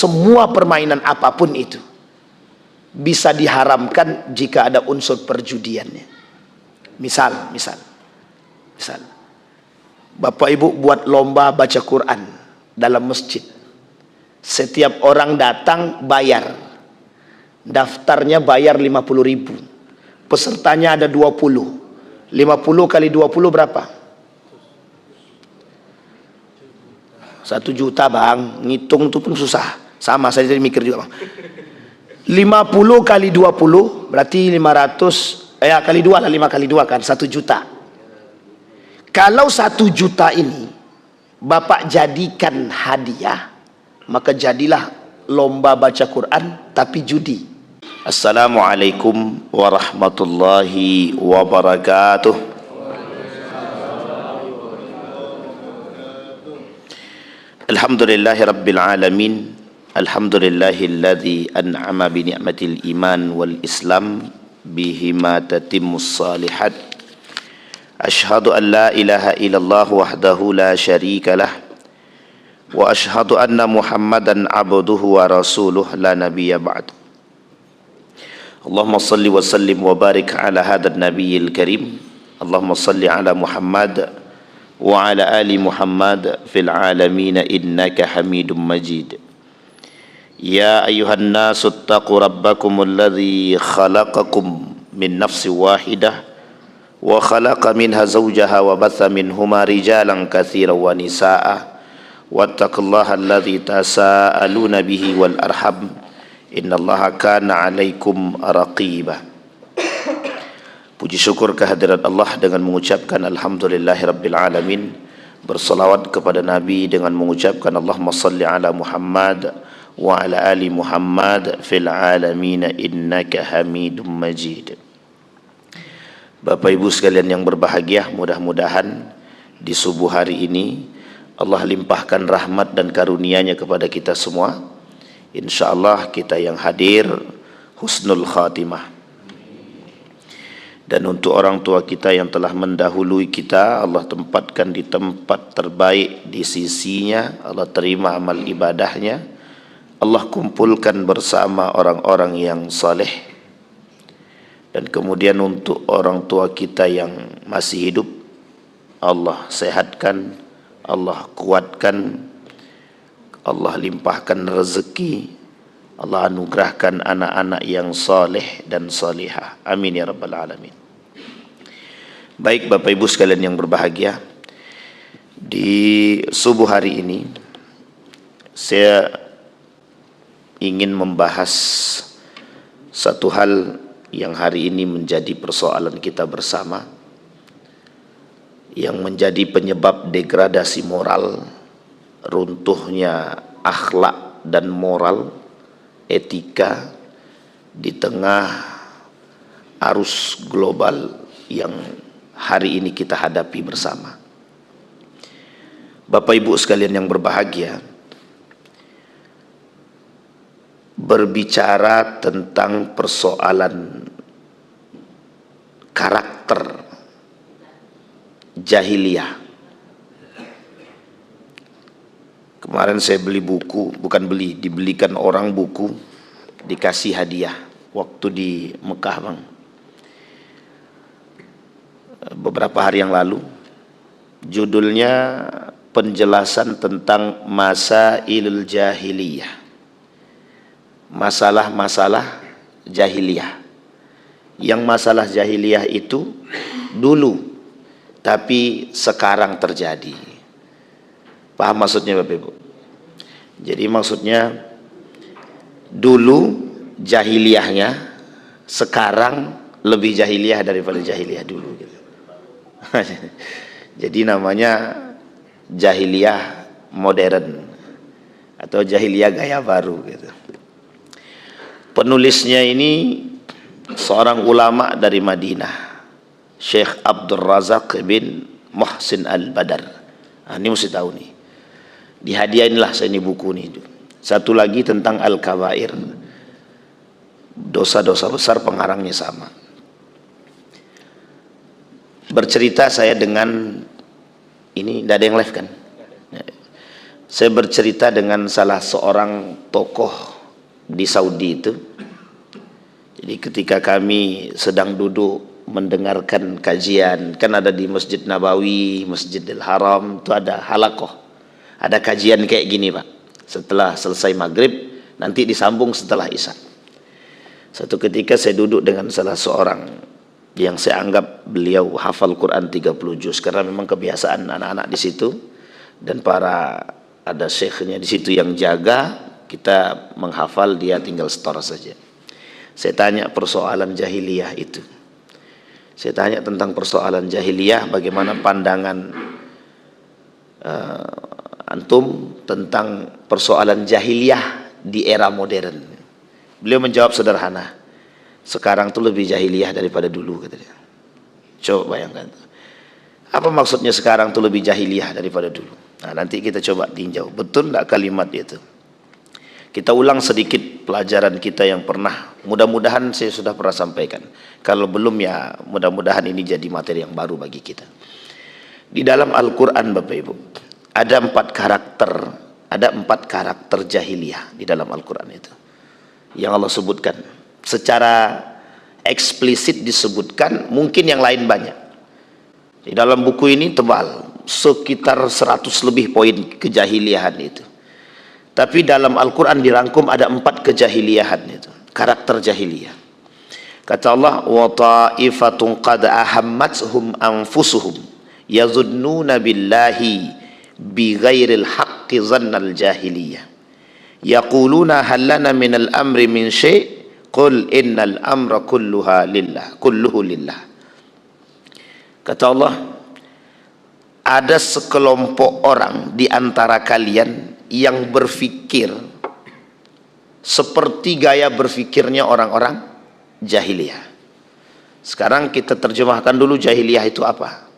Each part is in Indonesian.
semua permainan apapun itu bisa diharamkan jika ada unsur perjudiannya. Misal Bapak Ibu buat lomba baca Quran dalam masjid. Setiap orang datang bayar. Daftarnya bayar 50.000. Pesertanya ada 20. 50 kali 20 berapa? 1 juta bang. Ngitung itu pun susah. Sama saya jadi mikir juga bang. 50 kali 20 berarti 500. Kali 2 lah, 5 kali 2 kan 1 juta. Kalau 1 juta ini Bapak jadikan hadiah, maka jadilah lomba baca Quran tapi judi. Assalamualaikum warahmatullahi wabarakatuh. Alhamdulillahi rabbil alamin. Alhamdulillahilladzi an'ama bi ni'matil iman wal islam bihima tatimmus salihat. Ashhadu an la ilaha illallah wahdahu la syarika lah. Wa ashhadu anna Muhammadan abduhu wa rasuluh la nabiyya ba'd. Allahumma salli wa sallim wa barik ala hadzal nabiyil karim. Allahumma salli ala Muhammad wa ala ali Muhammad fil alamin innaka Hamidum Majid. Ya ayyuhan nasu ittaqu rabbakumul ladzi khalaqakum min nafsin wahidah wa khalaqa minha zawjaha wa batha minhuma rijalan katsiran wa nisaa'a. Wattaqullaha alladzi tasaaluna bihi wal arham innallaha kana 'alaikum raqiba. Puji syukur kehadirat Allah dengan mengucapkan alhamdulillahirabbil alamin, berselawat kepada Nabi dengan mengucapkan Allahumma salli ala Muhammad wa ala ali Muhammad fil alamin innaka Hamidum Majid. Bapak Ibu sekalian yang berbahagia, mudah-mudahan di subuh hari ini Allah limpahkan rahmat dan karunia-Nya kepada kita semua. Insyaallah kita yang hadir husnul khatimah. Dan untuk orang tua kita yang telah mendahului kita, Allah tempatkan di tempat terbaik di sisi-Nya. Allah terima amal ibadahnya. Allah kumpulkan bersama orang-orang yang saleh. Dan kemudian untuk orang tua kita yang masih hidup, Allah sehatkan, Allah kuatkan, Allah limpahkan rezeki, Allah anugerahkan anak-anak yang saleh dan salihah. Amin ya rabbal alamin. Baik Bapak Ibu sekalian yang berbahagia, di subuh hari ini saya ingin membahas satu hal yang hari ini menjadi persoalan kita bersama, yang menjadi penyebab degradasi moral, runtuhnya akhlak dan moral, etika di tengah arus global yang hari ini kita hadapi bersama. Bapak Ibu sekalian yang berbahagia, berbicara tentang persoalan karakter jahiliyah. Kemarin saya beli buku, bukan beli, dibelikan orang buku, dikasih hadiah waktu di Mekah bang, beberapa hari yang lalu. Judulnya penjelasan tentang masailul jahiliyah, masalah-masalah jahiliyah. Yang masalah jahiliyah itu dulu tapi sekarang terjadi. Paham maksudnya Bapak Ibu? Jadi maksudnya dulu jahiliyahnya, sekarang lebih jahiliyah daripada jahiliyah dulu gitu. Jadi namanya jahiliyah modern atau jahiliyah gaya baru gitu. Penulisnya ini seorang ulama dari Madinah, Syekh Abdul Razak bin Muhsin Al-Badar. Ini mesti tahu nih. Dihadiahinlah saya ini buku nih. Satu lagi tentang Al-Kabair, dosa-dosa besar pengarangnya sama. Bercerita saya dengan ini, tidak ada yang live kan? Saya bercerita dengan salah seorang tokoh di Saudi itu. Jadi ketika kami sedang duduk mendengarkan kajian, kan ada di Masjid Nabawi, Masjidil Haram, itu ada halaqah. Ada kajian kayak gini, Pak. Setelah selesai maghrib, nanti disambung setelah isya. Satu ketika saya duduk dengan salah seorang yang saya anggap beliau hafal Quran 30 juz, karena memang kebiasaan anak-anak di situ dan para ada syekhnya di situ yang jaga, kita menghafal, dia tinggal setor saja. Saya tanya persoalan jahiliyah itu. Saya tanya tentang persoalan jahiliyah, bagaimana pandangan antum tentang persoalan jahiliyah di era modern. Beliau menjawab sederhana, sekarang tuh lebih jahiliyah daripada dulu, katanya. Coba bayangkan, apa maksudnya sekarang tuh lebih jahiliyah daripada dulu? Nah, nanti kita coba tinjau, betul enggak kalimat itu? Kita ulang sedikit pelajaran kita yang pernah, mudah-mudahan saya sudah pernah sampaikan. Kalau belum ya mudah-mudahan ini jadi materi yang baru bagi kita. Di dalam Al-Quran, Bapak Ibu, ada 4 karakter jahiliyah di dalam Al-Quran itu yang Allah sebutkan secara eksplisit, disebutkan, mungkin yang lain banyak. Di dalam buku ini tebal, sekitar 100 lebih poin kejahiliahan itu. Tapi dalam Al-Quran dirangkum ada 4 kejahiliahan itu, karakter jahiliyah. Kata Allah, wa ta'ifatun qad ahammatuhum anfusuhum yazunnuna billahi bighairil haqqi zannal jahiliyah yaquluna hal lana minal amri min syai' qul innal amra kulluhu lillah. Kata Allah, ada sekelompok orang di antara kalian yang berpikir seperti gaya berpikirnya orang-orang jahiliyah. Sekarang kita terjemahkan dulu jahiliyah itu apa.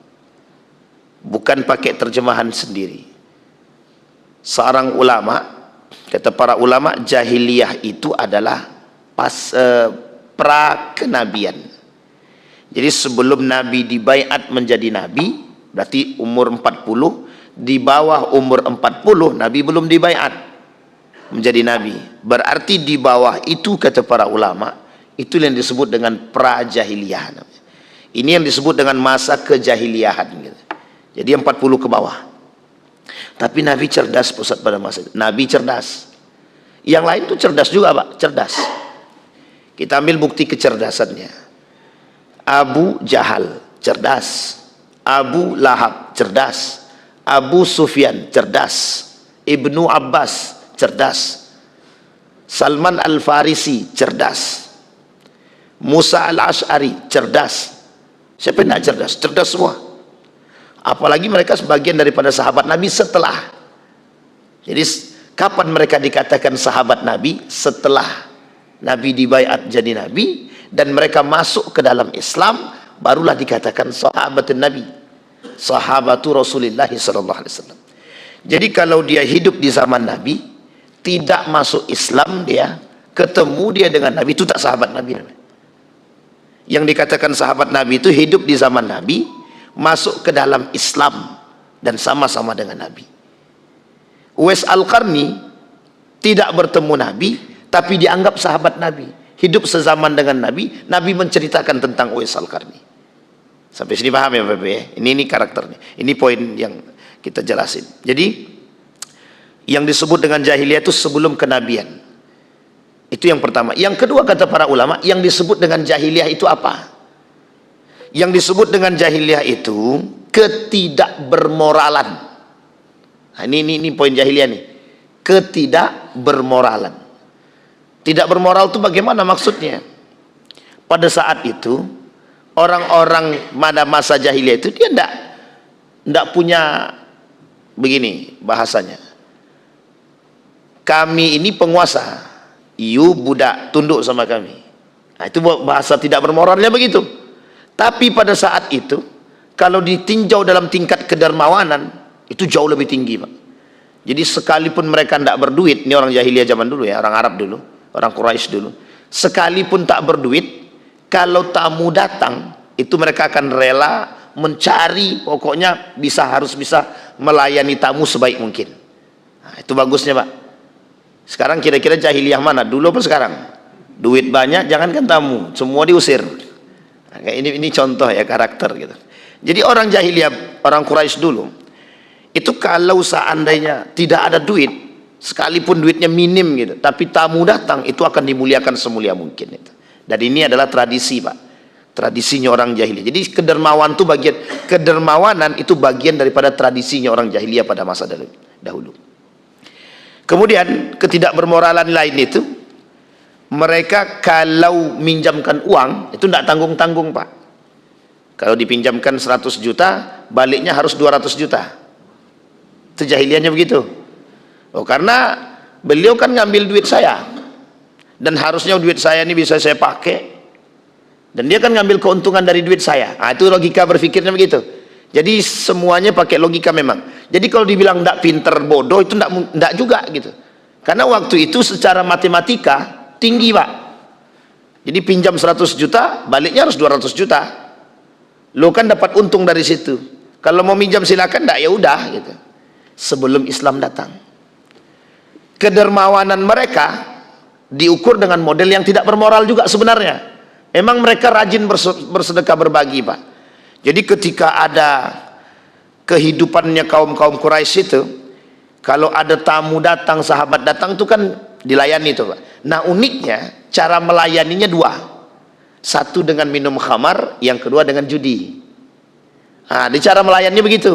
Bukan pakai terjemahan sendiri. Seorang ulama, kata para ulama, jahiliyah itu adalah pra-kenabian. Jadi sebelum Nabi dibaiat menjadi Nabi, berarti umur 40, di bawah umur 40 Nabi belum dibaiat menjadi Nabi. Berarti di bawah itu, kata para ulama, itu yang disebut dengan pra-jahiliyah. Ini yang disebut dengan masa kejahiliyahan gitu. Jadi 40 ke bawah. Tapi Nabi cerdas, pusat pada masa itu. Nabi cerdas. Yang lain tuh cerdas juga, Pak, cerdas. Kita ambil bukti kecerdasannya. Abu Jahal cerdas, Abu Lahab cerdas, Abu Sufyan cerdas, Ibnu Abbas cerdas, Salman Al-Farisi cerdas, Musa Al-Ash'ari cerdas. Siapa yang tidak cerdas? Cerdas semua. Apalagi mereka sebagian daripada sahabat Nabi setelah. Jadi kapan mereka dikatakan sahabat Nabi? Setelah Nabi dibaiat jadi Nabi dan mereka masuk ke dalam Islam, barulah dikatakan sahabatun Nabi, sahabatu Rasulullah sallallahu alaihi wasallam. Jadi kalau dia hidup di zaman Nabi, tidak masuk Islam, dia ketemu dia dengan Nabi, itu tak sahabat Nabi. Yang dikatakan sahabat Nabi itu hidup di zaman Nabi, masuk ke dalam Islam dan sama-sama dengan Nabi. Uwais Al-Qarni tidak bertemu Nabi, tapi dianggap sahabat Nabi, hidup sezaman dengan Nabi. Nabi menceritakan tentang Uwais Al-Qarni. Sampai sini paham ya Bapak ya? Ini karakternya. Ini poin yang kita jelasin. Jadi yang disebut dengan jahiliyah itu sebelum kenabian. Itu yang pertama. Yang kedua, kata para ulama, yang disebut dengan jahiliyah itu apa? Yang disebut dengan jahiliyah itu ketidakbermoralan. Nah, ini poin jahiliyah nih. Ketidakbermoralan. Tidak bermoral itu bagaimana maksudnya? Pada saat itu orang-orang pada masa jahiliyah itu dia tidak punya, begini bahasanya, kami ini penguasa, you budak, tunduk sama kami. Nah, itu bahasa tidak bermoralnya begitu. Tapi pada saat itu kalau ditinjau dalam tingkat kedermawanan, itu jauh lebih tinggi, Pak. Jadi sekalipun mereka tidak berduit, ini orang jahiliyah zaman dulu ya, orang Arab dulu, orang Quraisy dulu, sekalipun tak berduit, kalau tamu datang, itu mereka akan rela mencari, pokoknya harus bisa melayani tamu sebaik mungkin. Nah, itu bagusnya Pak. Sekarang kira-kira jahiliyah mana? Dulu apa sekarang? Duit banyak, jangankan tamu, semua diusir. Nah, ini contoh ya karakter gitu. Jadi orang jahiliyah, orang Quraisy dulu, itu kalau seandainya tidak ada duit, sekalipun duitnya minim gitu, tapi tamu datang, itu akan dimuliakan semulia mungkin itu. Dan ini adalah tradisi Pak, tradisinya orang jahiliyah. Jadi kedermawanan itu bagian daripada tradisinya orang jahiliyah pada masa dahulu. Kemudian ketidakbermoralan lain itu, mereka kalau minjamkan uang itu tidak tanggung-tanggung Pak. Kalau dipinjamkan 100 juta, baliknya harus 200 juta. Itu jahiliyahnya begitu. Oh, karena beliau kan ngambil duit saya, dan harusnya duit saya ini bisa saya pakai, dan dia kan ngambil keuntungan dari duit saya. Nah, itu logika berpikirnya begitu. Jadi semuanya pakai logika memang. Jadi kalau dibilang tidak pinter, bodoh, itu tidak juga gitu. Karena waktu itu secara matematika tinggi Pak. Jadi pinjam 100 juta, baliknya harus 200 juta. Lo kan dapat untung dari situ. Kalau mau minjam silakan, tidak ya udah gitu. Sebelum Islam datang, kedermawanan mereka diukur dengan model yang tidak bermoral juga sebenarnya. Emang mereka rajin bersedekah berbagi Pak. Jadi ketika ada kehidupannya kaum Quraisy itu, kalau ada tamu datang, sahabat datang itu kan dilayani itu Pak. Nah uniknya cara melayaninya dua. Satu dengan minum khamar, yang kedua dengan judi. Nah, di cara melayaninya begitu.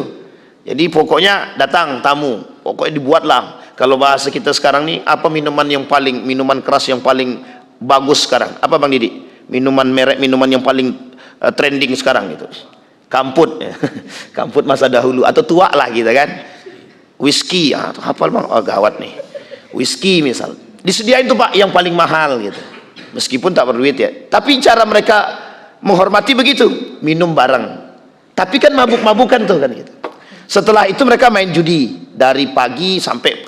Jadi pokoknya datang tamu, pokoknya dibuatlah. Kalau bahasa kita sekarang nih, apa minuman keras yang paling bagus sekarang? Apa Bang Didi? Minuman yang paling trending sekarang itu. Kamput, ya. Kamput masa dahulu atau tua lah gitu kan. Whisky, hafal Bang? Oh gawat nih. Whisky misal. Disediain tuh Pak yang paling mahal gitu. Meskipun tak berduit ya. Tapi cara mereka menghormati begitu, minum bareng. Tapi kan mabuk-mabukan tuh kan gitu. Setelah itu mereka main judi dari pagi sampai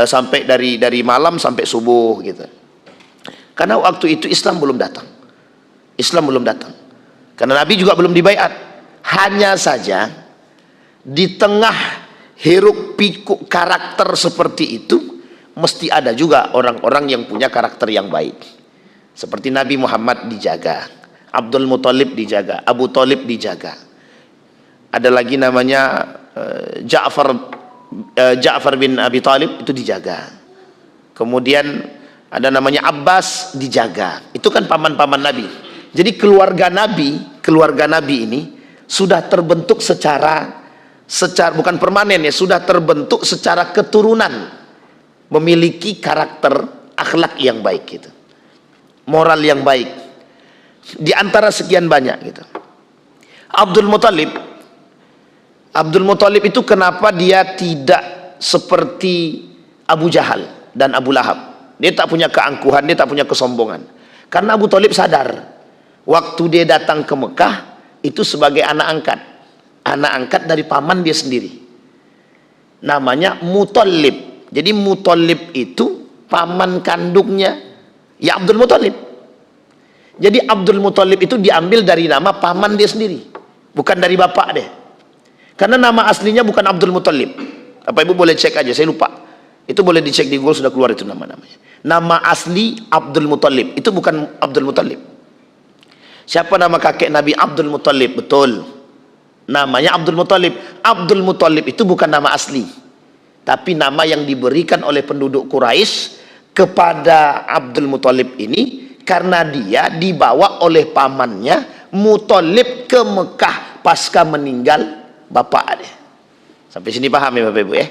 sampai dari malam sampai subuh gitu. Karena waktu itu Islam belum datang. Islam belum datang. Karena Nabi juga belum dibaiat. Hanya saja di tengah hiruk pikuk karakter seperti itu, mesti ada juga orang-orang yang punya karakter yang baik. Seperti Nabi Muhammad dijaga, Abdul Muthalib dijaga, Abu Thalib dijaga. Ada lagi namanya Ja'far bin Abi Thalib itu dijaga. Kemudian ada namanya Abbas dijaga. Itu kan paman-paman Nabi. Jadi keluarga Nabi ini sudah terbentuk secara bukan permanen ya, sudah terbentuk secara keturunan, memiliki karakter akhlak yang baik gitu. Moral yang baik di antara sekian banyak gitu. Abdul Muthalib itu kenapa dia tidak seperti Abu Jahal dan Abu Lahab? Dia tak punya keangkuhan, dia tak punya kesombongan. Karena Abu Thalib sadar waktu dia datang ke Mekah itu sebagai anak angkat dari paman dia sendiri. Namanya Muthalib. Jadi Muthalib itu paman kandungnya ya Abdul Muthalib. Jadi Abdul Muthalib itu diambil dari nama paman dia sendiri, bukan dari bapak dia. Karena nama aslinya bukan Abdul Muthalib. Apa Ibu boleh cek aja, saya lupa. Itu boleh dicek di Google, sudah keluar itu nama-namanya. Nama asli Abdul Muthalib, itu bukan Abdul Muthalib. Siapa nama kakek Nabi? Abdul Muthalib, betul. Namanya Abdul Muthalib. Abdul Muthalib itu bukan nama asli, tapi nama yang diberikan oleh penduduk Quraisy kepada Abdul Muthalib ini karena dia dibawa oleh pamannya Muthalib ke Mekah pasca meninggal bapak dia. Sampai sini paham ya Bapak Ibu ya?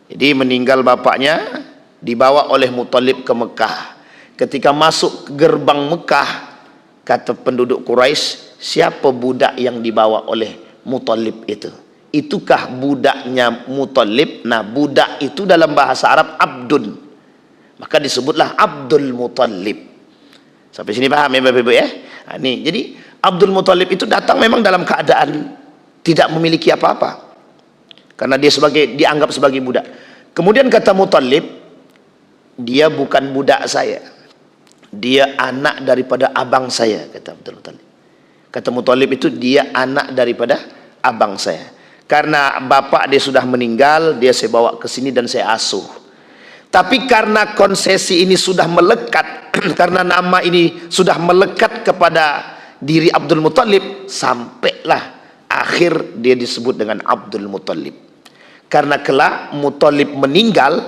Jadi meninggal bapaknya, dibawa oleh Muthalib ke Mekah. Ketika masuk gerbang Mekah, kata penduduk Quraisy, siapa budak yang dibawa oleh Muthalib itu? Itukah budaknya Muthalib? Nah, budak itu dalam bahasa Arab abdun, maka disebutlah Abdul Muthalib. Sampai sini paham ya Bapak Ibu ya? Nah, nih, jadi Abdul Muthalib itu datang memang dalam keadaan tidak memiliki apa-apa, karena dia dianggap sebagai budak. Kemudian kata Muthalib, dia bukan budak saya, dia anak daripada abang saya, kata Abdul Muthalib. Kata Muthalib itu dia anak daripada abang saya. Karena bapak dia sudah meninggal, dia saya bawa ke sini dan saya asuh. Tapi karena konsesi ini sudah melekat, karena nama ini sudah melekat kepada diri Abdul Muthalib, sampailah akhir dia disebut dengan Abdul Muthalib. Karena kelak Muthalib meninggal,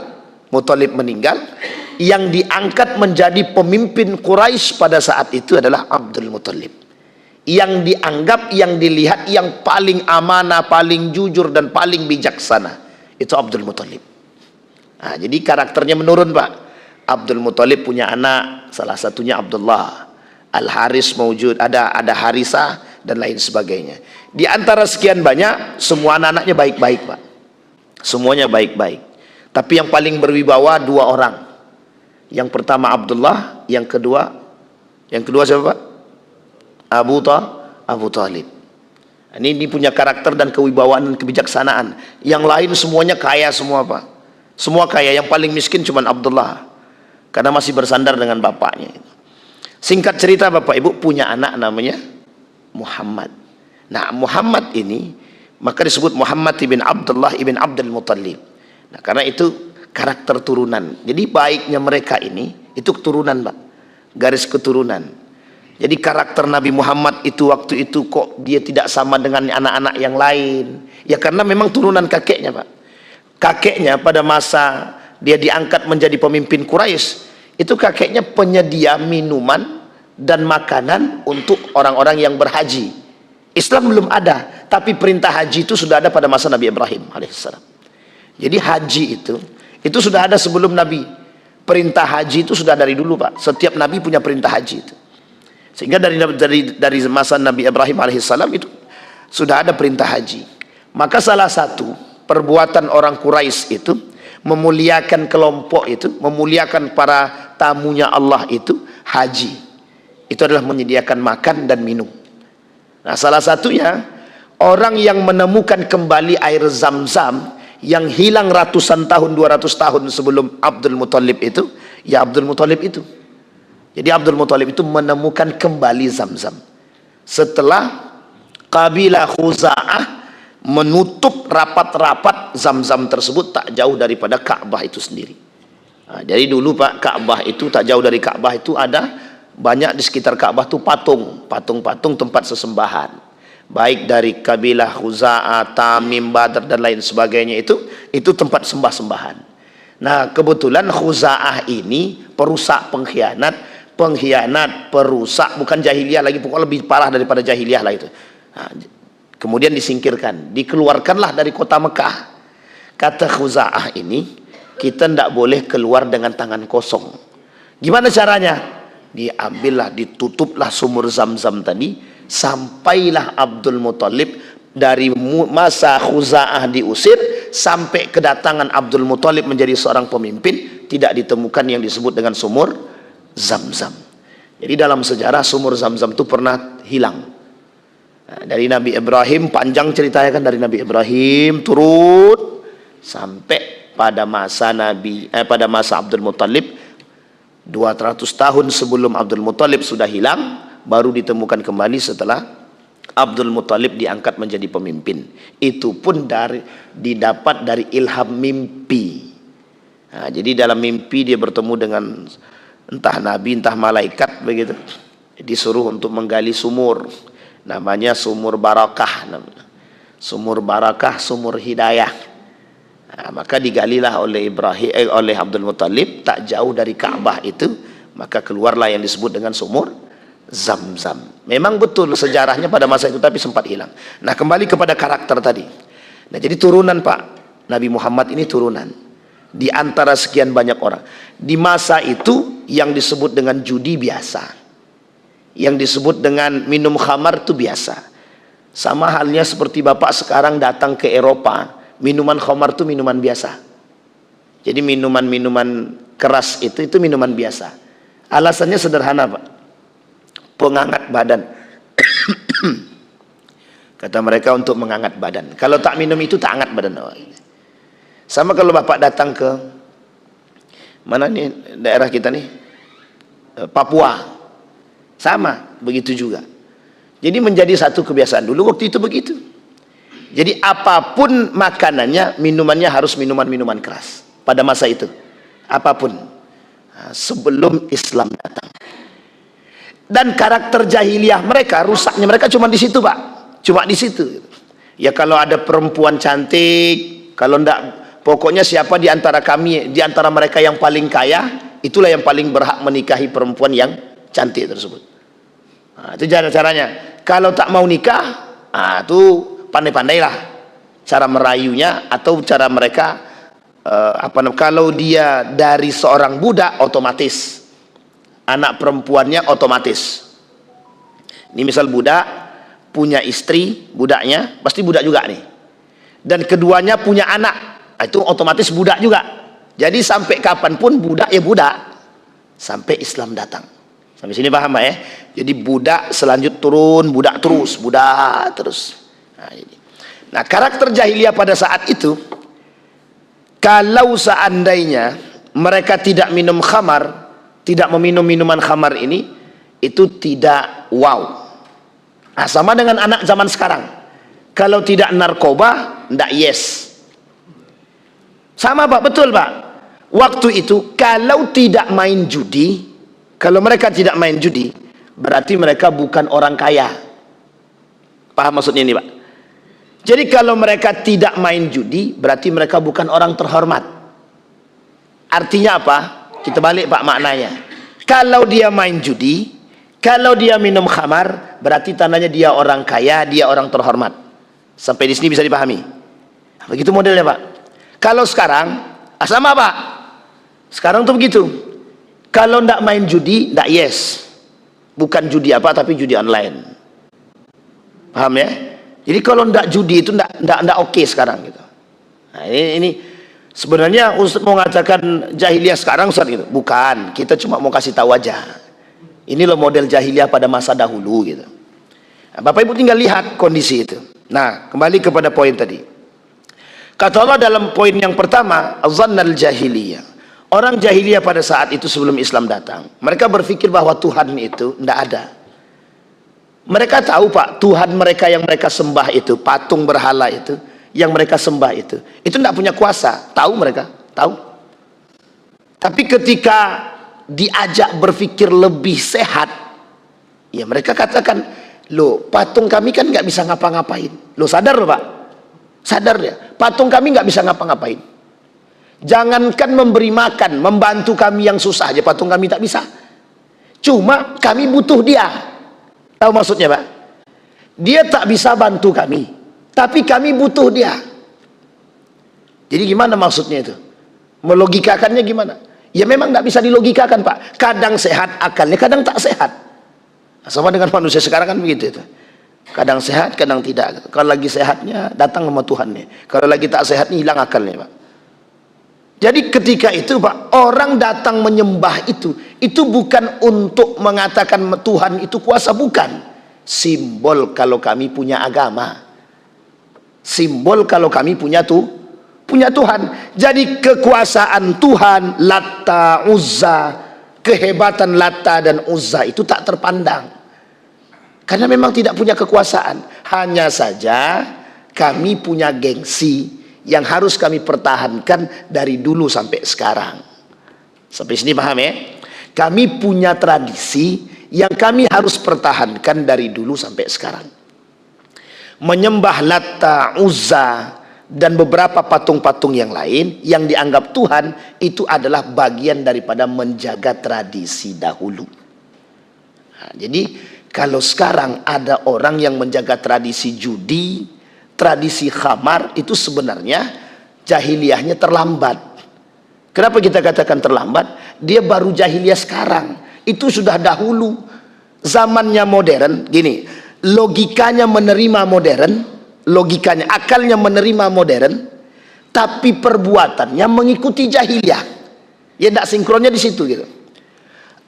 yang diangkat menjadi pemimpin Quraisy pada saat itu adalah Abdul Muthalib. Yang dianggap, yang dilihat yang paling amanah, paling jujur dan paling bijaksana itu Abdul Muthalib. Nah, jadi karakternya menurun, Pak. Abdul Muthalib punya anak, salah satunya Abdullah, Al-Haris mewujud, ada Harisah dan lain sebagainya. Di antara sekian banyak, semua anak-anaknya baik-baik, Pak. Semuanya baik-baik. Tapi yang paling berwibawa dua orang. Yang pertama Abdullah, yang kedua siapa, Pak? Abu Talib. Ini punya karakter dan kewibawaan dan kebijaksanaan. Yang lain semuanya kaya semua, Pak. Semua kaya. Yang paling miskin cuma Abdullah, karena masih bersandar dengan bapaknya. Singkat cerita, Bapak Ibu punya anak namanya Muhammad. Nah, Muhammad ini maka disebut Muhammad ibn Abdullah ibn Abdul Muthalib. Nah, karena itu karakter turunan. Jadi baiknya mereka ini itu keturunan, Pak. Garis keturunan. Jadi karakter Nabi Muhammad itu waktu itu kok dia tidak sama dengan anak-anak yang lain. Ya karena memang turunan kakeknya, Pak. Kakeknya pada masa dia diangkat menjadi pemimpin Quraisy, itu kakeknya penyedia minuman dan makanan untuk orang-orang yang berhaji. Islam belum ada, tapi perintah haji itu sudah ada pada masa Nabi Ibrahim alaihissalam. Jadi haji itu sudah ada sebelum Nabi. Perintah haji itu sudah dari dulu, Pak. Setiap Nabi punya perintah haji itu. Sehingga dari masa Nabi Ibrahim alaihissalam itu sudah ada perintah haji. Maka salah satu perbuatan orang Quraisy itu memuliakan kelompok itu, memuliakan para tamunya Allah itu haji. Itu adalah menyediakan makan dan minum. Nah, salah satunya orang yang menemukan kembali air Zam-Zam yang hilang ratusan tahun, 200 tahun sebelum Abdul Muthalib itu, ya Abdul Muthalib itu. Jadi Abdul Muthalib itu menemukan kembali Zam-Zam setelah kabilah Khuza'ah menutup rapat-rapat Zam-Zam tersebut tak jauh daripada Ka'bah itu sendiri. Nah, jadi dulu, Pak, Ka'bah itu tak jauh dari Ka'bah itu ada banyak di sekitar Ka'bah itu patung-patung tempat sesembahan. Baik dari kabilah Khuza'ah, Tamim, Badr dan lain sebagainya itu tempat sembah-sembahan. Nah, kebetulan Khuza'ah ini perusak, pengkhianat, perusak, bukan jahiliyah lagi, pokoknya lebih parah daripada jahiliyah lah itu. Nah, kemudian disingkirkan, dikeluarkanlah dari kota Mekah. Kata Khuza'ah ini, kita tidak boleh keluar dengan tangan kosong. Gimana caranya? Diambillah, ditutuplah sumur Zam-Zam tadi, sampailah Abdul Muthalib dari masa Khuza'ah diusir sampai kedatangan Abdul Muthalib menjadi seorang pemimpin, tidak ditemukan yang disebut dengan sumur Zam-Zam. Jadi dalam sejarah sumur Zam-Zam itu pernah hilang. Nah, dari Nabi Ibrahim, panjang ceritanya kan, dari Nabi Ibrahim turun sampai pada masa Abdul Muthalib, 200 tahun sebelum Abdul Muthalib sudah hilang, baru ditemukan kembali setelah Abdul Muthalib diangkat menjadi pemimpin. Itu pun didapat dari ilham mimpi. Nah, jadi dalam mimpi dia bertemu dengan entah nabi, entah malaikat begitu. Disuruh untuk menggali sumur. Namanya sumur barakah. Sumur barakah, sumur hidayah. Nah, maka digalilah oleh Abdul Muthalib tak jauh dari Ka'bah itu, maka keluarlah yang disebut dengan sumur Zam-Zam. Memang betul sejarahnya pada masa itu, tapi sempat hilang. Nah, kembali kepada karakter tadi. Nah, jadi turunan, Pak, Nabi Muhammad ini turunan di antara sekian banyak orang. Di masa itu yang disebut dengan judi biasa, yang disebut dengan minum khamar itu biasa. Sama halnya seperti Bapak sekarang datang ke Eropa, minuman khamar itu minuman biasa. Jadi minuman-minuman keras itu minuman biasa. Alasannya sederhana, Pak. Penghangat badan. Kata mereka untuk menghangat badan. Kalau tak minum itu tak hangat badan. Sama kalau Bapak datang ke mana nih daerah kita nih, Papua, sama begitu juga. Jadi menjadi satu kebiasaan. Dulu waktu itu begitu. Jadi apapun makanannya, minumannya harus minuman-minuman keras pada masa itu. Apapun. Nah, sebelum Islam datang. Dan karakter jahiliyah mereka, rusaknya mereka cuma di situ, Pak. Cuma di situ. Ya kalau ada perempuan cantik, kalau enggak, pokoknya siapa di antara kami, di antara mereka yang paling kaya, itulah yang paling berhak menikahi perempuan yang cantik tersebut. Nah, itu caranya. Kalau tak mau nikah, nah, itu pandai-pandailah cara merayunya atau cara mereka kalau dia dari seorang budak, otomatis anak perempuannya otomatis. Ini misal budak punya istri, budaknya pasti budak juga nih. Dan keduanya punya anak, itu otomatis budak juga. Jadi sampai kapanpun budak ya budak, sampai Islam datang. Sampai sini paham Pak ya? Jadi budak selanjut turun, budak terus, budak terus. Nah, karakter jahiliyah pada saat itu, kalau seandainya mereka tidak minum khamar, tidak meminum minuman khamar ini, itu tidak wow. Nah, sama dengan anak zaman sekarang. Kalau tidak narkoba, tidak yes. Sama Pak, betul Pak. Waktu itu kalau tidak main judi, kalau mereka tidak main judi, berarti mereka bukan orang kaya. Paham maksudnya ini Pak? Jadi kalau mereka tidak main judi, berarti mereka bukan orang terhormat. Artinya apa? Kita balik Pak maknanya. Kalau dia main judi, kalau dia minum khamar, berarti tandanya dia orang kaya, dia orang terhormat. Sampai di sini bisa dipahami. Begitu modelnya Pak. Kalau sekarang, sama Pak. Sekarang tuh begitu. Kalau ndak main judi, ndak yes. Bukan judi apa, tapi judi online. Paham ya? Jadi kalau ndak judi itu ndak oke sekarang gitu. Nah, ini sebenarnya Ustaz mau mengatakan jahiliyah sekarang Ustaz gitu. Bukan, kita cuma mau kasih tahu aja. Ini loh model jahiliyah pada masa dahulu gitu. Nah, Bapak Ibu tinggal lihat kondisi itu. Nah, kembali kepada poin tadi. Kata Allah dalam poin yang pertama, azannal jahiliyah. Orang jahiliyah pada saat itu sebelum Islam datang, mereka berpikir bahwa Tuhan itu tidak ada. Mereka tahu Pak, Tuhan mereka yang mereka sembah itu, patung berhala itu, yang mereka sembah itu tidak punya kuasa. Tahu mereka, tahu. Tapi ketika diajak berpikir lebih sehat, ya mereka katakan, loh patung kami kan nggak bisa ngapa-ngapain. Loh sadar loh Pak, sadar ya, patung kami nggak bisa ngapa-ngapain. Jangankan memberi makan, membantu kami yang susah aja patung kami tak bisa. Cuma kami butuh dia. Tahu maksudnya Pak? Dia tak bisa bantu kami, tapi kami butuh dia. Jadi gimana maksudnya itu? Melogikakannya gimana? Ya memang tidak bisa dilogikakan Pak. Kadang sehat akalnya, kadang tak sehat. Sama dengan manusia sekarang kan begitu itu. Kadang sehat, kadang tidak. Kalau lagi sehatnya datang sama Tuhannya. Kalau lagi tak sehatnya hilang akalnya Pak. Jadi ketika itu Pak, orang datang menyembah itu bukan untuk mengatakan Tuhan itu kuasa, bukan. Simbol kalau kami punya agama. Simbol kalau kami punya Tuhan. Jadi kekuasaan Tuhan, Latta, Uzza, kehebatan Latta dan Uzza itu tak terpandang. Karena memang tidak punya kekuasaan. Hanya saja kami punya gengsi yang harus kami pertahankan dari dulu sampai sekarang. Sampai sini paham ya? Kami punya tradisi yang kami harus pertahankan dari dulu sampai sekarang. Menyembah Latta, Uzza, dan beberapa patung-patung yang lain yang dianggap Tuhan, itu adalah bagian daripada menjaga tradisi dahulu. Nah, jadi kalau sekarang ada orang yang menjaga tradisi judi, tradisi khamar, itu sebenarnya jahiliyahnya terlambat. Kenapa kita katakan terlambat? Dia baru jahiliyah sekarang. Itu sudah dahulu. Zamannya modern, gini, logikanya menerima modern, logikanya, akalnya menerima modern, tapi perbuatannya mengikuti jahiliyah. Ya tidak sinkronnya di situ gitu.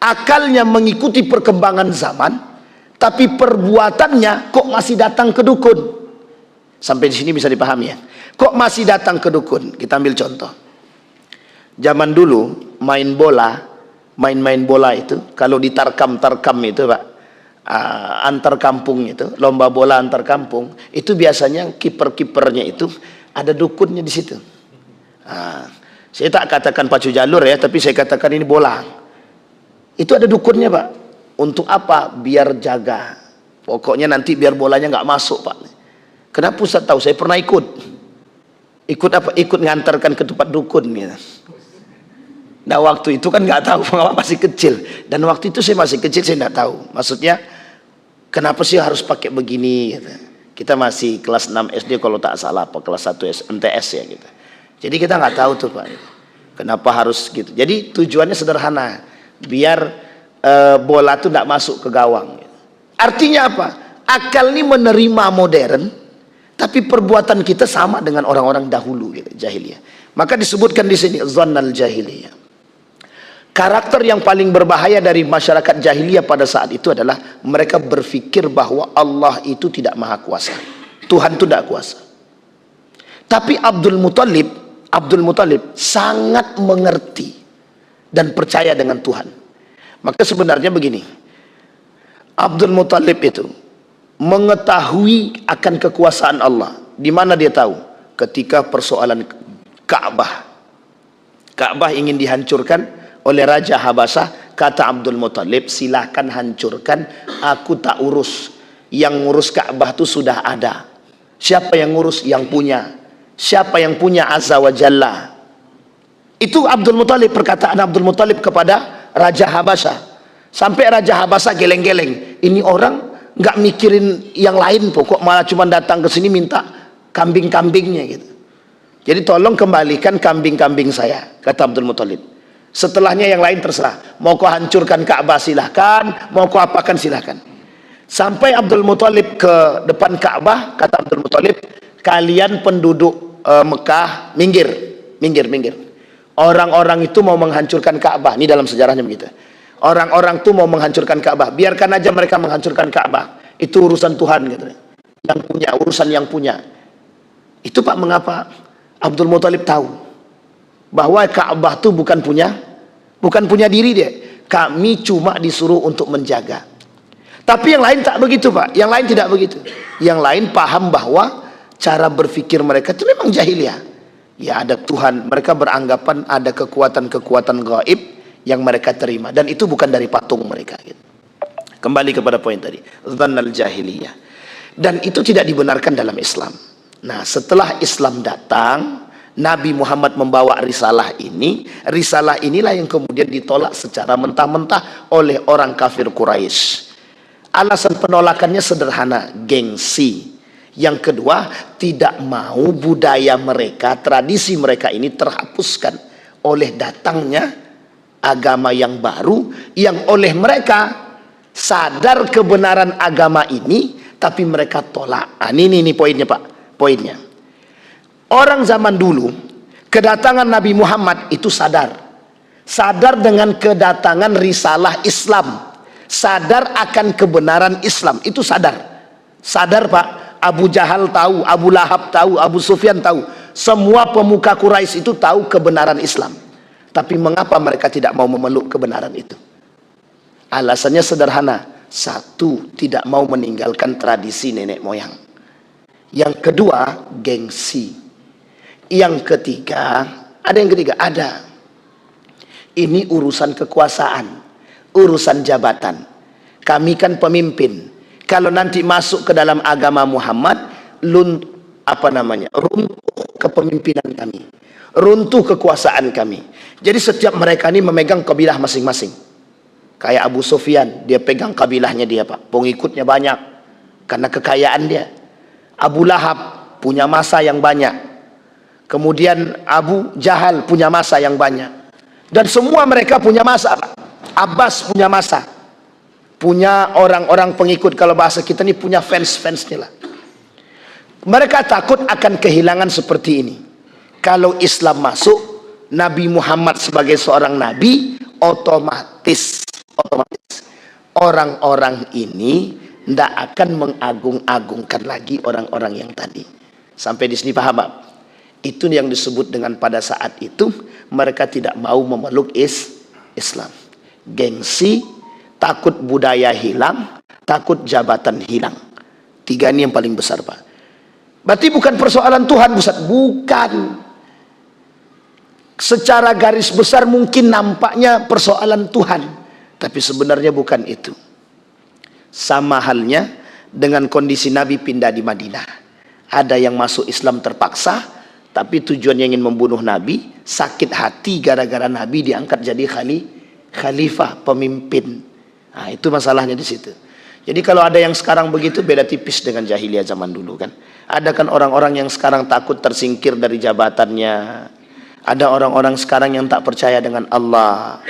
Akalnya mengikuti perkembangan zaman, tapi perbuatannya kok masih datang ke dukun. Sampai di sini bisa dipahami ya. Kok masih datang ke dukun? Kita ambil contoh. Zaman dulu main bola itu kalau ditarkam itu Pak, antar kampung itu, lomba bola antar kampung, itu biasanya kiper-kipernya itu ada dukunnya di situ. Saya tak katakan pacu jalur ya, tapi saya katakan ini bola. Itu ada dukunnya Pak. Untuk apa? Biar jaga. Pokoknya nanti biar bolanya nggak masuk Pak. Kenapa Ustaz tahu? Saya pernah ikut. Ikut apa? Ikut ngantarkan ke tempat dukun gitu. Nah waktu itu kan nggak tahu, masih kecil. Dan waktu itu saya masih kecil, saya nggak tahu. Maksudnya kenapa sih harus pakai begini gitu. Kita masih kelas 6 SD kalau tak salah, apa kelas 1 MTS ya gitu. Jadi kita nggak tahu tuh Pak, kenapa harus gitu. Jadi tujuannya sederhana, biar bola tuh nggak masuk ke gawang. Artinya apa? Akal ini menerima modern, tapi perbuatan kita sama dengan orang-orang dahulu gitu, jahiliyah. Maka disebutkan di sini zannal jahiliyah. Karakter yang paling berbahaya dari masyarakat jahiliyah pada saat itu adalah mereka berpikir bahwa Allah itu tidak maha kuasa, Tuhan itu tidak kuasa. Tapi Abdul Muthalib sangat mengerti dan percaya dengan Tuhan. Maka sebenarnya begini, Abdul Muthalib itu mengetahui akan kekuasaan Allah. Di mana dia tahu? Ketika persoalan Ka'bah. Ka'bah ingin dihancurkan oleh Raja Habasyah, kata Abdul Muthalib, silahkan hancurkan, aku tak urus. Yang ngurus Ka'bah itu sudah ada. Siapa yang ngurus? Yang punya. Siapa yang punya Azza wa Jalla? Itu Abdul Muthalib, perkataan Abdul Muthalib kepada Raja Habasyah. Sampai Raja Habasyah geleng-geleng. Ini orang nggak mikirin yang lain, pokok malah cuma datang ke sini minta kambing-kambingnya gitu. Jadi tolong kembalikan kambing-kambing saya, kata Abdul Muthalib. Setelahnya yang lain terserah. Mau kau hancurkan Ka'bah silahkan, mau kau apakan silahkan. Sampai Abdul Muthalib ke depan Ka'bah, kata Abdul Muthalib, kalian penduduk Mekah, minggir. Orang-orang itu mau menghancurkan Ka'bah. Ini dalam sejarahnya begitu. Orang-orang itu mau menghancurkan Ka'bah. Biarkan aja mereka menghancurkan Ka'bah. Itu urusan Tuhan gitu. Yang punya, urusan yang punya. Itu Pak, mengapa Abdul Muthalib tahu bahwa Ka'bah itu bukan punya diri dia. Kami cuma disuruh untuk menjaga. Tapi yang lain tak begitu Pak. Yang lain tidak begitu. Yang lain paham bahwa cara berpikir mereka itu memang jahiliyah. Ya ada Tuhan. Mereka beranggapan ada kekuatan-kekuatan gaib yang mereka terima. Dan itu bukan dari patung mereka gitu. Kembali kepada poin tadi, dzannal jahiliyah. Dan itu tidak dibenarkan dalam Islam. Nah setelah Islam datang, Nabi Muhammad membawa risalah ini. Risalah inilah yang kemudian ditolak secara mentah-mentah oleh orang kafir Quraisy. Alasan penolakannya sederhana, gengsi. Yang kedua, tidak mau budaya mereka, tradisi mereka ini terhapuskan oleh datangnya agama yang baru, yang oleh mereka sadar kebenaran agama ini, tapi mereka tolak. Ini poinnya Pak, poinnya. Orang zaman dulu, kedatangan Nabi Muhammad itu sadar dengan kedatangan risalah Islam, sadar akan kebenaran Islam, itu sadar Pak. Abu Jahal tahu, Abu Lahab tahu, Abu Sufyan tahu, semua pemuka Quraisy itu tahu kebenaran Islam. Tapi mengapa mereka tidak mau memeluk kebenaran itu? Alasannya sederhana. Satu, tidak mau meninggalkan tradisi nenek moyang. Yang kedua, gengsi. Yang ketiga, ada. Ini urusan kekuasaan, urusan jabatan. Kami kan pemimpin. Kalau nanti masuk ke dalam agama Muhammad, runtuh kepemimpinan kami, runtuh kekuasaan kami. Jadi setiap mereka ini memegang kabilah masing-masing. Kayak Abu Sufyan, dia pegang kabilahnya dia Pak, pengikutnya banyak karena kekayaan dia. Abu Lahab punya masa yang banyak. Kemudian Abu Jahal punya masa yang banyak. Dan semua mereka punya masa Pak. Abbas punya masa, punya orang-orang pengikut, kalau bahasa kita ini punya fans-fansnya lah. Mereka takut akan kehilangan seperti ini. Kalau Islam masuk, Nabi Muhammad sebagai seorang nabi, otomatis orang-orang ini tidak akan mengagung-agungkan lagi orang-orang yang tadi. Sampai di sini paham Pak? Itu yang disebut dengan pada saat itu mereka tidak mau memeluk Islam. Gengsi, takut budaya hilang, takut jabatan hilang. 3 ini yang paling besar, Pak. Berarti bukan persoalan Tuhan, Ustaz. Bukan. Secara garis besar mungkin nampaknya persoalan Tuhan, tapi sebenarnya bukan itu. Sama halnya dengan kondisi Nabi pindah di Madinah. Ada yang masuk Islam terpaksa, tapi tujuannya ingin membunuh Nabi, sakit hati gara-gara Nabi diangkat jadi khalifah, pemimpin. Nah, itu masalahnya di situ. Jadi kalau ada yang sekarang begitu, beda tipis dengan jahiliyah zaman dulu kan. Ada kan orang-orang yang sekarang takut tersingkir dari jabatannya. Ada orang-orang sekarang yang tak percaya dengan Allah,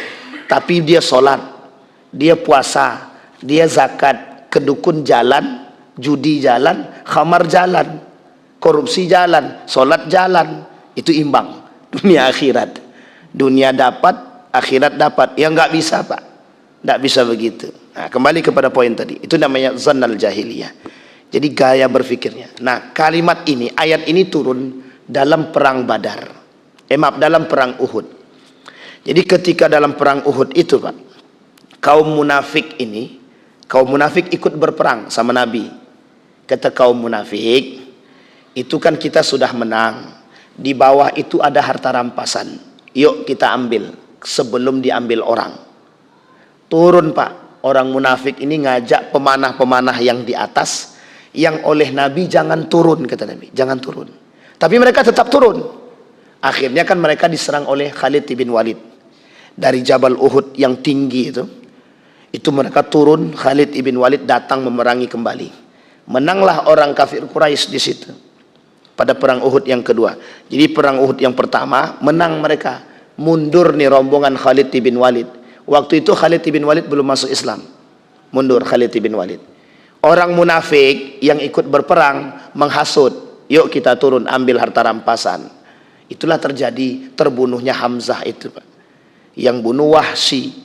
tapi dia sholat, dia puasa, dia zakat, kedukun jalan, judi jalan, khamar jalan, korupsi jalan, sholat jalan. Itu imbang. Dunia akhirat. Dunia dapat, akhirat dapat. Ya nggak bisa, Pak. Nggak bisa begitu. Nah, kembali kepada poin tadi. Itu namanya zannal jahiliyah. Jadi gaya berfikirnya. Nah, kalimat ini, ayat ini turun dalam perang Badar. Dalam perang Uhud. Jadi ketika dalam perang Uhud itu, Pak, kaum munafik ikut berperang sama Nabi. Kata kaum munafik, itu kan kita sudah menang. Di bawah itu ada harta rampasan. Yuk kita ambil sebelum diambil orang. Turun, Pak. Orang munafik ini ngajak pemanah-pemanah yang di atas, yang oleh Nabi jangan turun, kata Nabi, jangan turun. Tapi mereka tetap turun. Akhirnya kan mereka diserang oleh Khalid bin Walid dari Jabal Uhud yang tinggi itu. Itu mereka turun, Khalid bin Walid datang memerangi kembali. Menanglah orang kafir Quraisy di situ pada perang Uhud yang kedua. Jadi perang Uhud yang pertama menang mereka. Mundur nih rombongan Khalid bin Walid. Waktu itu Khalid bin Walid belum masuk Islam. Mundur Khalid bin Walid. Orang munafik yang ikut berperang menghasut, yuk kita turun ambil harta rampasan. Itulah terjadi terbunuhnya Hamzah itu, Pak, yang bunuh Wahsy.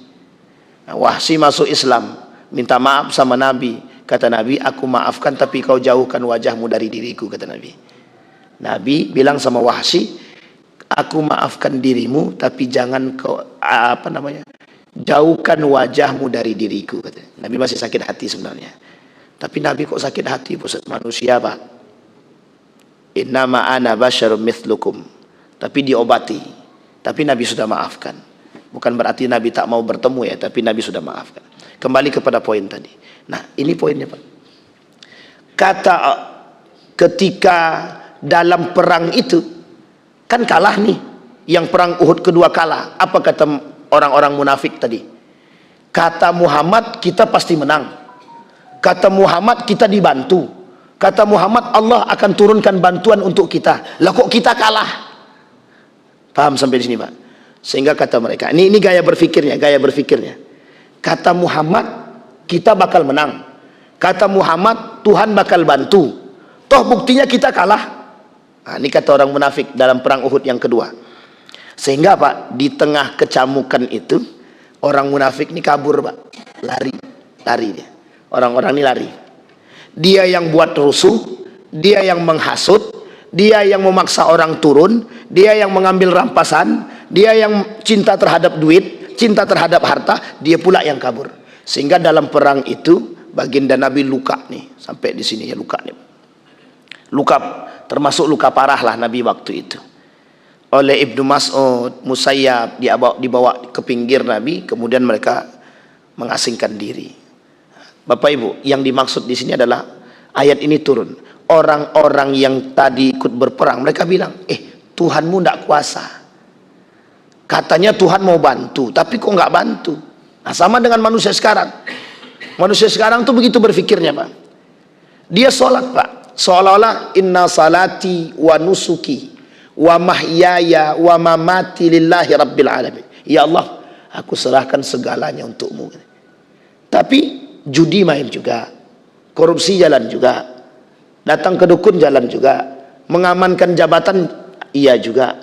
Nah, Wahsy masuk Islam, minta maaf sama Nabi. Kata Nabi, aku maafkan tapi kau jauhkan wajahmu dari diriku, kata Nabi. Nabi bilang sama Wahsy, aku maafkan dirimu tapi jangan kau jauhkan wajahmu dari diriku, kata. Nabi masih sakit hati sebenarnya. Tapi Nabi kok sakit hati, Ustaz? Manusia, Pak. Innama ana basyarum mithlukum. Tapi diobati. Tapi Nabi sudah maafkan. Bukan berarti Nabi tak mau bertemu ya, tapi Nabi sudah maafkan. Kembali kepada poin tadi. Nah, ini poinnya, Pak. Kata ketika dalam perang itu kan kalah nih. Yang perang Uhud kedua kalah. Apa kata orang-orang munafik tadi? Kata Muhammad, kita pasti menang. Kata Muhammad, kita dibantu. Kata Muhammad, Allah akan turunkan bantuan untuk kita. Lah kok kita kalah? Paham sampai di sini, Pak? Sehingga kata mereka, ini gaya berfikirnya. Kata Muhammad, kita bakal menang. Kata Muhammad, Tuhan bakal bantu. Toh buktinya kita kalah. Nah, ini kata orang munafik dalam perang Uhud yang kedua. Sehingga, Pak, di tengah kecamukan itu, orang munafik ini kabur, Pak. Lari dia. Orang-orang ini lari. Dia yang buat rusuh, dia yang menghasut, dia yang memaksa orang turun, dia yang mengambil rampasan, dia yang cinta terhadap duit, cinta terhadap harta, dia pula yang kabur. Sehingga dalam perang itu baginda Nabi luka nih, sampai di sini ya luka nih. Luka, termasuk luka parah lah Nabi waktu itu. Oleh Ibnu Mas'ud, Musayyab dibawa ke pinggir Nabi, kemudian mereka mengasingkan diri. Bapak Ibu, yang dimaksud di sini adalah ayat ini turun. Orang-orang yang tadi ikut berperang, mereka bilang, Tuhanmu tidak kuasa. Katanya Tuhan mau bantu, tapi kok nggak bantu? Nah, sama dengan manusia sekarang. Manusia sekarang tuh begitu berfikirnya, Pak. Dia sholat, Pak, seolah-olah inna salati wa nusuki wa mahyaya wa mamati lillahi rabbil alamin. Ya Allah, aku serahkan segalanya untukmu. Tapi judi main juga, korupsi jalan juga, datang ke dukun jalan juga, mengamankan jabatan iya juga,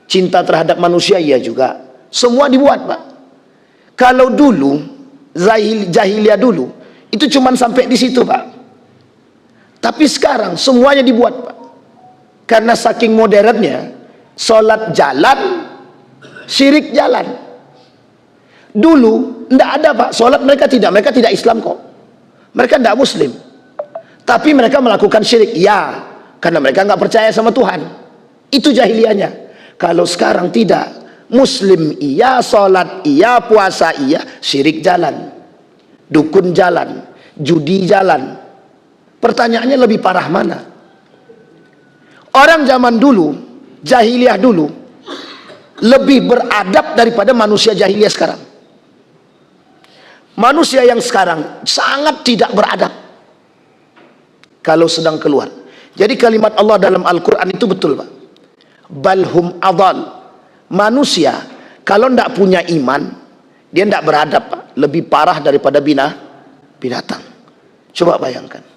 cinta terhadap manusia iya juga, semua dibuat, Pak. Kalau dulu jahiliyah dulu itu cuma sampai di situ, Pak. Tapi sekarang semuanya dibuat, Pak. Karena saking modernnya, sholat jalan, syirik jalan. Dulu tidak ada, Pak, sholat mereka tidak Islam kok. Mereka tidak Muslim, tapi mereka melakukan syirik. Ya, karena mereka nggak percaya sama Tuhan. Itu jahiliyahnya. Kalau sekarang tidak, Muslim iya, sholat iya, puasa iya, syirik jalan, dukun jalan, judi jalan. Pertanyaannya lebih parah mana? Orang zaman dulu, jahiliyah dulu, lebih beradab daripada manusia jahiliyah sekarang. Manusia yang sekarang sangat tidak beradab kalau sedang keluar. Jadi kalimat Allah dalam Al-Quran itu betul, Pak. Balhum adal. Manusia kalau tidak punya iman, dia tidak beradab, Pak. Lebih parah daripada binatang. Coba bayangkan.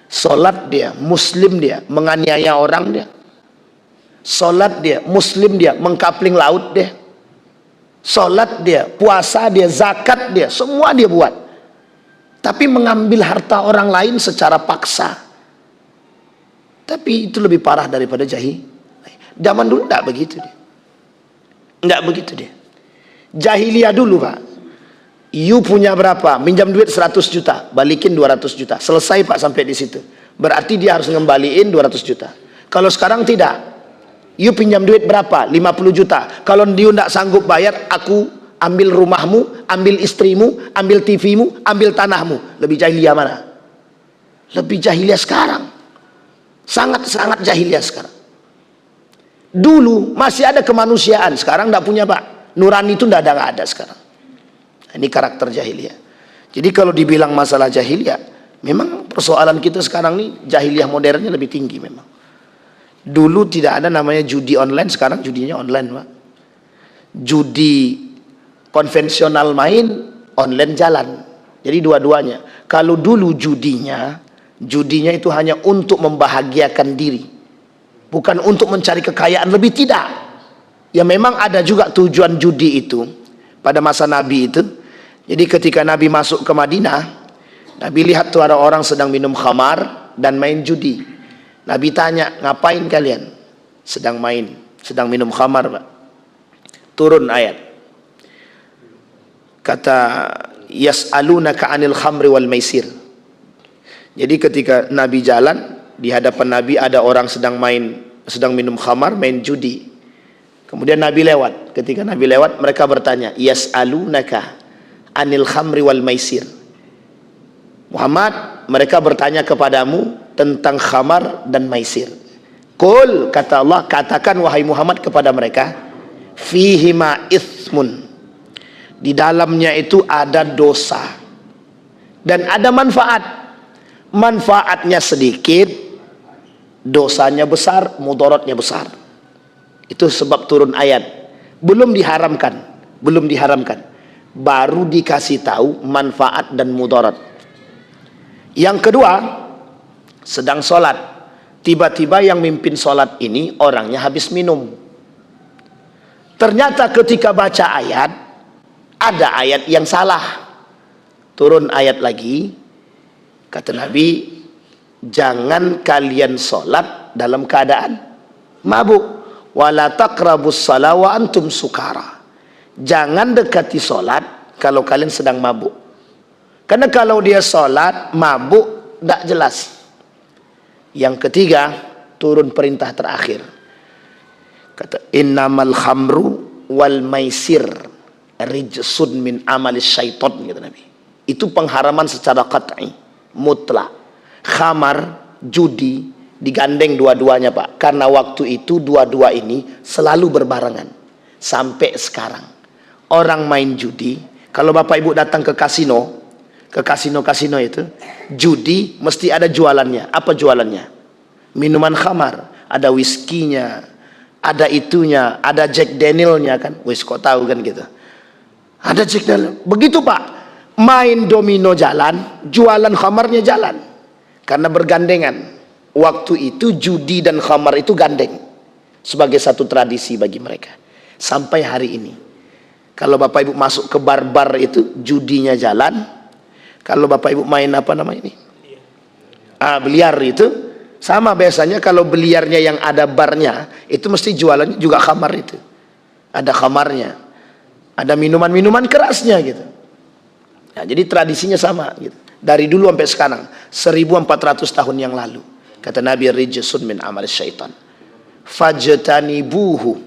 Solat dia, Muslim dia, menganiaya orang dia. Solat dia, Muslim dia, mengkapling laut dia. Solat dia, puasa dia, zakat dia, semua dia buat. Tapi mengambil harta orang lain secara paksa. Tapi itu lebih parah daripada jahil. Zaman dulu tidak begitu dia. Tidak begitu dia. Jahiliyah dulu, Pak. You punya berapa? Minjam duit 100 juta, balikin 200 juta. Selesai, Pak, sampai di situ. Berarti dia harus ngembaliin 200 juta. Kalau sekarang tidak. You pinjam duit berapa? 50 juta. Kalau dia tidak sanggup bayar, aku ambil rumahmu, ambil istrimu, ambil TV-mu, ambil tanahmu. Lebih jahiliyah mana? Lebih jahiliyah sekarang. Sangat-sangat jahiliyah sekarang. Dulu masih ada kemanusiaan, sekarang tidak punya, Pak. Nurani itu tidak ada sekarang. Ini karakter jahiliyah. Jadi kalau dibilang masalah jahiliyah, memang persoalan kita sekarang ini jahiliyah modernnya lebih tinggi memang. Dulu tidak ada namanya judi online, sekarang judinya online, Pak. Judi konvensional main, online jalan. Jadi dua-duanya. Kalau dulu judinya itu hanya untuk membahagiakan diri, bukan untuk mencari kekayaan lebih, tidak. Ya memang ada juga tujuan judi itu pada masa Nabi itu. Jadi ketika Nabi masuk ke Madinah, Nabi lihat tuh ada orang sedang minum khamar dan main judi. Nabi tanya, ngapain kalian? Sedang minum khamar, Pak. Turun ayat. Kata, yas'alunaka 'anil khamri wal maisir. Jadi ketika Nabi jalan, di hadapan Nabi ada orang sedang minum khamar, main judi. Kemudian Nabi lewat. Ketika Nabi lewat, mereka bertanya, yas'alunaka 'anil khamri wal maisir. Muhammad, mereka bertanya kepadamu tentang khamar dan maisir. Qul, kata Allah, katakan wahai Muhammad kepada mereka, fihima ithmun. Di dalamnya itu ada dosa dan ada manfaat. Manfaatnya sedikit, dosanya besar, mudaratnya besar. Itu sebab turun ayat. Belum diharamkan. Baru dikasih tahu manfaat dan mudarat. Yang kedua, sedang sholat, tiba-tiba yang mimpin sholat ini orangnya habis minum. Ternyata ketika baca ayat, ada ayat yang salah. Turun ayat lagi, kata Nabi, jangan kalian sholat dalam keadaan mabuk. Wala taqrabus shalah wa antum sukara. Jangan dekati sholat kalau kalian sedang mabuk. Karena kalau dia sholat mabuk, tidak jelas. Yang ketiga, turun perintah terakhir. Kata, innamal khamru wal maisir rijsun min amalis syaiton, kata Nabi. Itu pengharaman secara qat'i, mutlak. Khamar, judi, digandeng dua-duanya, Pak. Karena waktu itu dua-dua ini selalu berbarengan. Sampai sekarang. Orang main judi, kalau Bapak Ibu datang ke kasino itu, judi mesti ada jualannya. Apa jualannya? Minuman khamar, ada whisky-nya, ada itunya, ada Jack Daniel-nya kan. Wis kok tahu kan gitu. Ada Jack Daniel. Begitu, Pak. Main domino jalan, jualan khamarnya jalan. Karena bergandengan. Waktu itu judi dan khamar itu gandeng. Sebagai satu tradisi bagi mereka. Sampai hari ini. Kalau Bapak Ibu masuk ke bar-bar itu, judinya jalan. Kalau Bapak Ibu main apa nama ini? Biliar itu sama biasanya. Kalau biliarnya yang ada barnya itu mesti jualannya juga khamar itu. Ada khamarnya, ada minuman-minuman kerasnya gitu. Nah, jadi tradisinya sama gitu. Dari dulu sampai sekarang 1400 tahun yang lalu. Kata Nabi, rijsun min amal syaitan fajtanibuhu.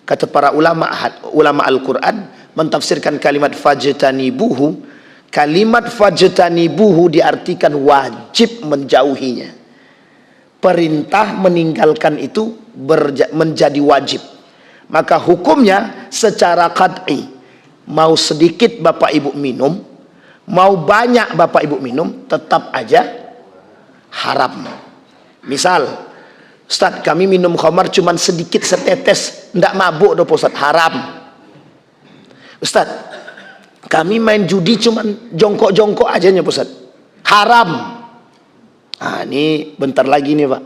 Kata para ulama Al-Quran mentafsirkan kalimat fajtanibuhu, kalimat fajtanibuhu diartikan wajib menjauhinya. Perintah meninggalkan itu menjadi wajib. Maka hukumnya secara qat'i, mau sedikit bapak ibu minum, mau banyak bapak ibu minum, tetap aja haram. Misal, Ustaz, kami minum khamar cuman sedikit setetes, ndak mabuk doh Ustaz, haram. Ustaz, kami main judi cuman jongkok-jongkok aja nya Ustaz, haram. Ah, ini bentar lagi nih Pak.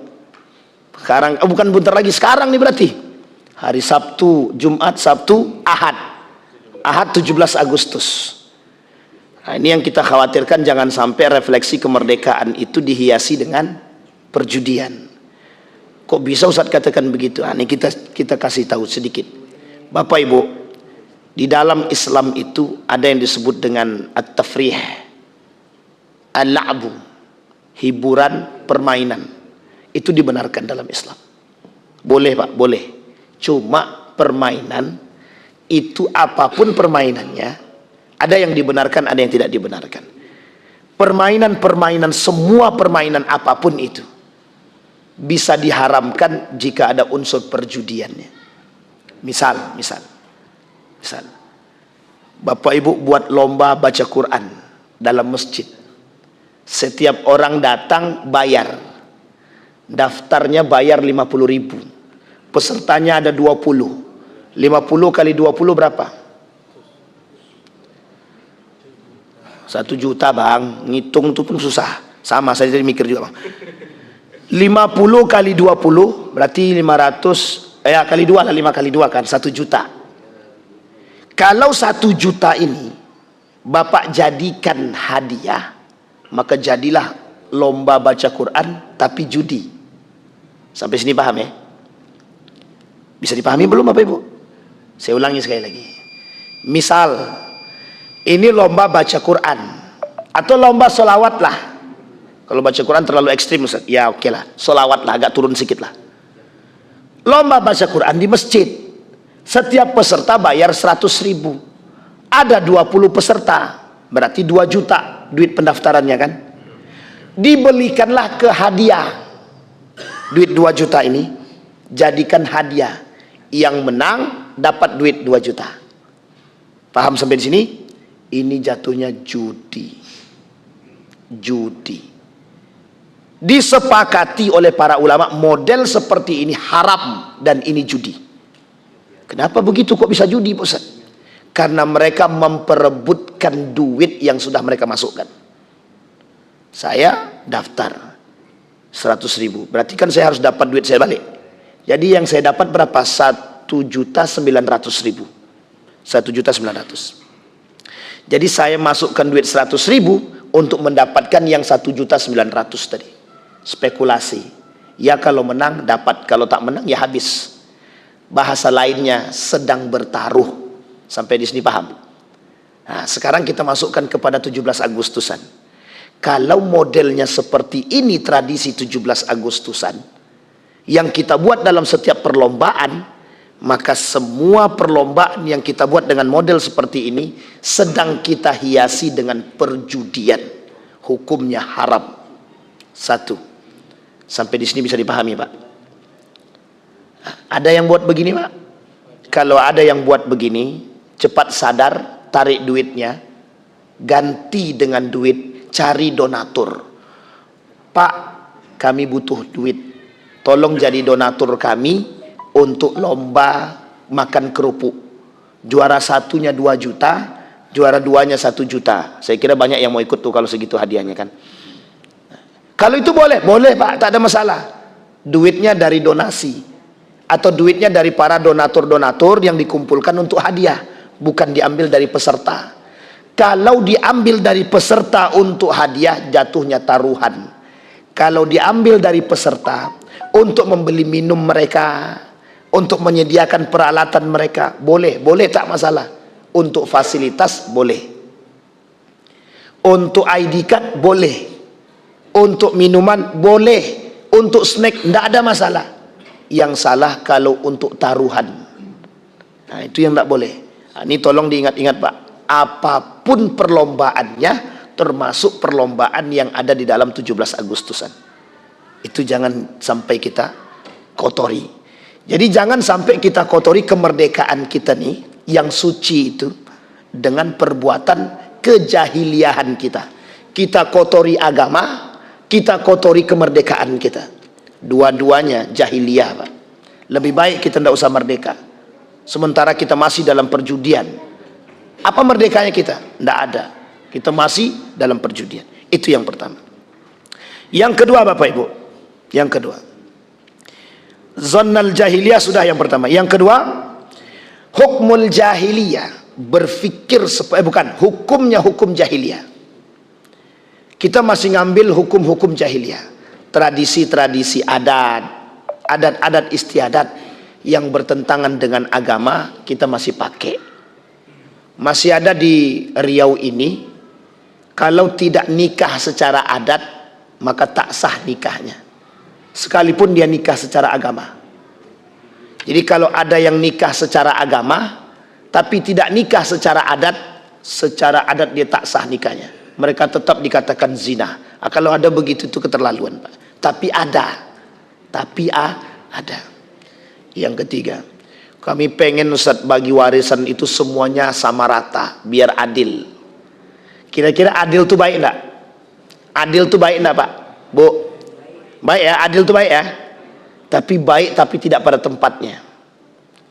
Sekarang, bukan bentar lagi, sekarang nih berarti. Hari Sabtu, Jumat, Sabtu, Ahad. Ahad 17 Agustus. Nah, ini yang kita khawatirkan, jangan sampai refleksi kemerdekaan itu dihiasi dengan perjudian. Kok bisa Ustaz katakan begitu? Nah, ini kita kasih tahu sedikit. Bapak Ibu, di dalam Islam itu ada yang disebut dengan at-tafrih, al-la'bu, hiburan, permainan. Itu dibenarkan dalam Islam. Boleh Pak, boleh. Cuma permainan itu apapun permainannya, ada yang dibenarkan, ada yang tidak dibenarkan. Permainan-permainan, semua permainan apapun itu bisa diharamkan jika ada unsur perjudiannya. Misal Bapak Ibu buat lomba baca Quran dalam masjid. Setiap orang datang bayar. Daftarnya bayar 50.000. Pesertanya ada 20. 50 kali 20 berapa? 1 juta bang. Ngitung itu pun susah. Sama, saya jadi mikir juga bang. 50 kali 20 berarti 500. Kali 2 lah, 5 kali 2 kan 1 juta. Kalau 1 juta ini Bapak jadikan hadiah, maka jadilah lomba baca Quran tapi judi. Sampai sini paham ya? Bisa dipahami belum Bapak Ibu? Saya ulangi sekali lagi. Misal ini lomba baca Quran atau lomba solawat lah. Kalau baca Quran terlalu ekstrim Ustaz, ya oke lah, solawat lah, agak turun sedikit lah. Lomba baca Quran di masjid, setiap peserta bayar 100.000. Ada 20 peserta, berarti 2 juta duit pendaftarannya kan. Dibelikanlah ke hadiah. Duit 2 juta ini jadikan hadiah. Yang menang dapat duit 2 juta. Paham sampai di sini? Ini jatuhnya judi. Judi. Disepakati oleh para ulama model seperti ini haram dan ini judi. Kenapa begitu kok bisa judi Ustaz? Karena mereka memperebutkan duit yang sudah mereka masukkan. Saya daftar 100.000, berarti kan saya harus dapat duit saya balik. Jadi yang saya dapat berapa? 1.900.000. 1.900.000. Jadi saya masukkan duit 100.000 untuk mendapatkan yang 1.900.000 tadi. Spekulasi. Ya kalau menang dapat, kalau tak menang ya habis. Bahasa lainnya sedang bertaruh. Sampai di sini paham? Nah, sekarang kita masukkan kepada 17 Agustusan. Kalau modelnya seperti ini tradisi 17 Agustusan yang kita buat dalam setiap perlombaan, maka semua perlombaan yang kita buat dengan model seperti ini sedang kita hiasi dengan perjudian. Hukumnya haram. 1. Sampai di sini bisa dipahami Pak? Ada yang buat begini Pak? Kalau ada yang buat begini, cepat sadar, tarik duitnya, ganti dengan duit, cari donatur. Pak, kami butuh duit. Tolong jadi donatur kami untuk lomba makan kerupuk. Juara satunya 2 juta, juara 2-nya 1 juta. Saya kira banyak yang mau ikut tuh kalau segitu hadiahnya kan. Kalau itu boleh, boleh Pak, tak ada masalah. Duitnya dari donasi atau duitnya dari para donatur-donatur yang dikumpulkan untuk hadiah, bukan diambil dari peserta. Kalau diambil dari peserta untuk hadiah, jatuhnya taruhan. Kalau diambil dari peserta untuk membeli minum mereka, untuk menyediakan peralatan mereka, boleh, boleh tak masalah. Untuk fasilitas boleh. Untuk ID card boleh, untuk minuman boleh, untuk snack tidak ada masalah. Yang salah kalau untuk taruhan. Nah, itu yang tidak boleh. Nah, ini tolong diingat-ingat Pak. Apapun perlombaannya, termasuk perlombaan yang ada di dalam 17 Agustusan. Itu jangan sampai kita kotori. Jadi jangan sampai kita kotori kemerdekaan kita nih, yang suci itu, dengan perbuatan kejahiliahan kita. Kita kotori agama, kita kotori kemerdekaan kita. Dua-duanya jahiliyah Pak. Lebih baik kita tidak usah merdeka, sementara kita masih dalam perjudian. Apa merdekanya kita? Tidak ada. Kita masih dalam perjudian. Itu yang pertama. Yang kedua Bapak Ibu, yang kedua, zonnal jahiliyah sudah yang pertama. Yang kedua, hukmul jahiliyah, berfikir bukan, hukumnya hukum jahiliyah. Kita masih ngambil hukum-hukum jahiliyah, tradisi-tradisi adat, adat-adat istiadat yang bertentangan dengan agama kita masih pakai. Masih ada di Riau ini, kalau tidak nikah secara adat maka tak sah nikahnya, sekalipun dia nikah secara agama. Jadi kalau ada yang nikah secara agama tapi tidak nikah secara adat dia tak sah nikahnya, mereka tetap dikatakan zina. Kalau ada begitu itu keterlaluan Pak. Tapi ada. Yang ketiga, kami pengen Ustaz bagi warisan itu semuanya sama rata, biar adil. Kira-kira adil itu baik enggak? Adil itu baik enggak Pak? Bu? Baik ya, adil itu baik ya. Tapi baik tapi tidak pada tempatnya.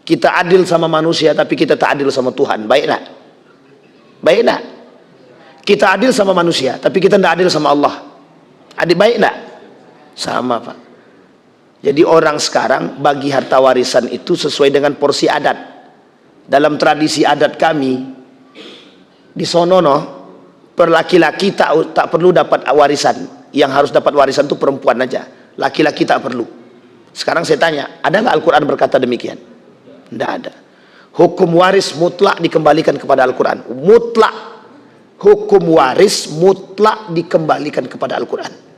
Kita adil sama manusia tapi kita tak adil sama Tuhan. Baik enggak? Baik enggak? Kita adil sama manusia tapi kita tidak adil sama Allah. Adil baik enggak? Sama Pak. Jadi orang sekarang bagi harta warisan itu sesuai dengan porsi adat. Dalam tradisi adat kami di sonono, per laki-laki tak perlu dapat warisan. Yang harus dapat warisan itu perempuan aja. Laki-laki tak perlu. Sekarang saya tanya, ada nggak Al-Quran berkata demikian? Tidak ada. Hukum waris mutlak dikembalikan kepada Al-Quran. Mutlak. Hukum waris mutlak dikembalikan kepada Al-Quran.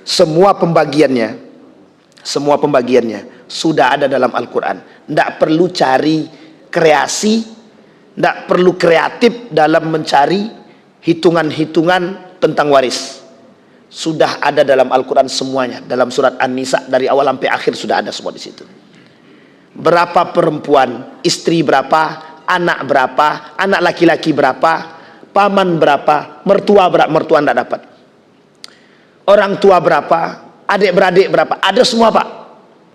Semua pembagiannya sudah ada dalam Al-Quran. Tidak perlu cari kreasi, tidak perlu kreatif dalam mencari hitungan-hitungan tentang waris. Sudah ada dalam Al-Quran semuanya. Dalam surat An-Nisa dari awal sampai akhir sudah ada semua di situ. Berapa perempuan, istri berapa, anak berapa, anak laki-laki berapa, paman berapa, mertua berapa, mertua tidak dapat. Orang tua berapa, adik-beradik berapa, ada semua Pak.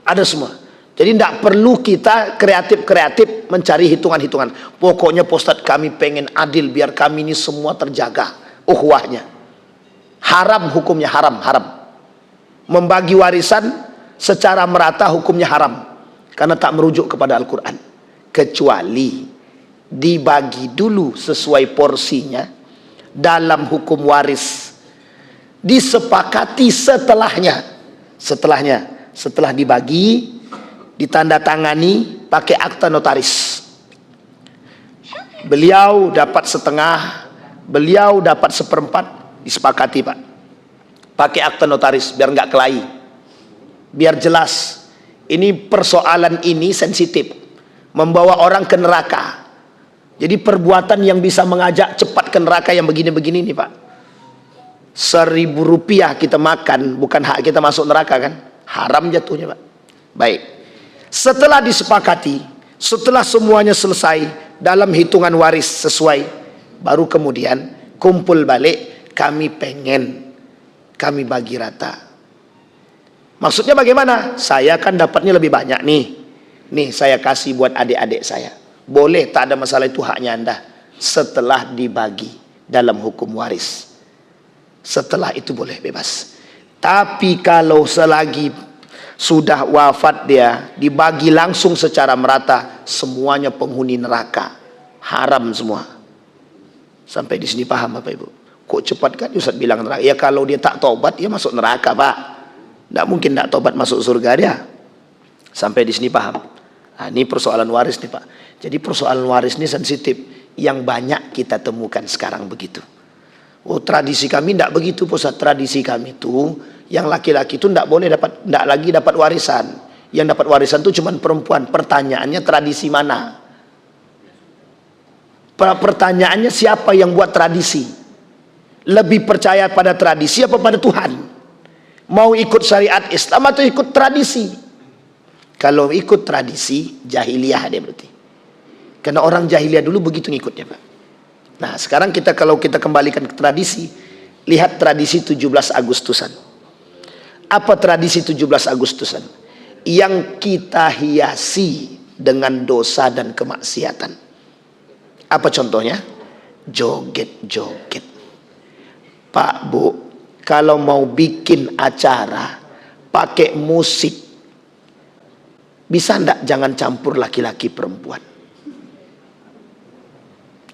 Ada semua. Jadi tidak perlu kita kreatif mencari hitungan-hitungan. Pokoknya Pak Ustadz kami pengen adil biar kami ini semua terjaga ukhuwahnya. Haram hukumnya, haram. Membagi warisan secara merata hukumnya haram. Karena tak merujuk kepada Al-Quran. Kecuali dibagi dulu sesuai porsinya dalam hukum waris. Disepakati setelah dibagi, ditandatangani pakai akta notaris. Beliau dapat setengah, beliau dapat seperempat, disepakati Pak. Pakai akta notaris biar nggak kelahi, biar jelas. Ini persoalan ini sensitif, membawa orang ke neraka. Jadi perbuatan yang bisa mengajak cepat ke neraka yang begini-begini nih Pak. 1.000 rupiah kita makan, bukan hak kita masuk neraka kan? Haram jatuhnya Pak. Baik. Setelah disepakati, setelah semuanya selesai dalam hitungan waris sesuai, baru kemudian kumpul balik, kami kami bagi rata. Maksudnya bagaimana? Saya kan dapatnya lebih banyak nih. Nih saya kasih buat adik-adik saya. Boleh, tak ada masalah, itu haknya Anda. Setelah dibagi dalam hukum waris. Setelah itu boleh bebas. Tapi kalau selagi sudah wafat dia, dibagi langsung secara merata, semuanya penghuni neraka. Haram semua. Sampai di sini paham Bapak Ibu? Kok cepat kan Ustaz bilang neraka? Ya kalau dia tak tobat, dia masuk neraka Pak. Tidak mungkin tak tobat masuk surga dia. Sampai di sini paham? Nah, ini persoalan waris nih Pak. Jadi persoalan waris ini sensitif. yang banyak kita temukan sekarang begitu. Oh, tradisi kami tidak begitu, Ustaz. Tradisi kami itu yang laki-laki itu tidak lagi dapat warisan. Yang dapat warisan itu cuma perempuan. Pertanyaannya tradisi mana? Pertanyaannya siapa yang buat tradisi? Lebih percaya pada tradisi apa pada Tuhan? Mau ikut syariat Islam atau ikut tradisi? Kalau ikut tradisi, jahiliyah dia berarti. Karena orang jahiliyah dulu begitu ngikutnya, Pak. Nah, sekarang kalau kita kembalikan ke tradisi, lihat tradisi 17 Agustusan. Apa tradisi 17 Agustusan? Yang kita hiasi dengan dosa dan kemaksiatan. Apa contohnya? Joget-joget. Pak, Bu, kalau mau bikin acara pakai musik, bisa enggak jangan campur laki-laki perempuan?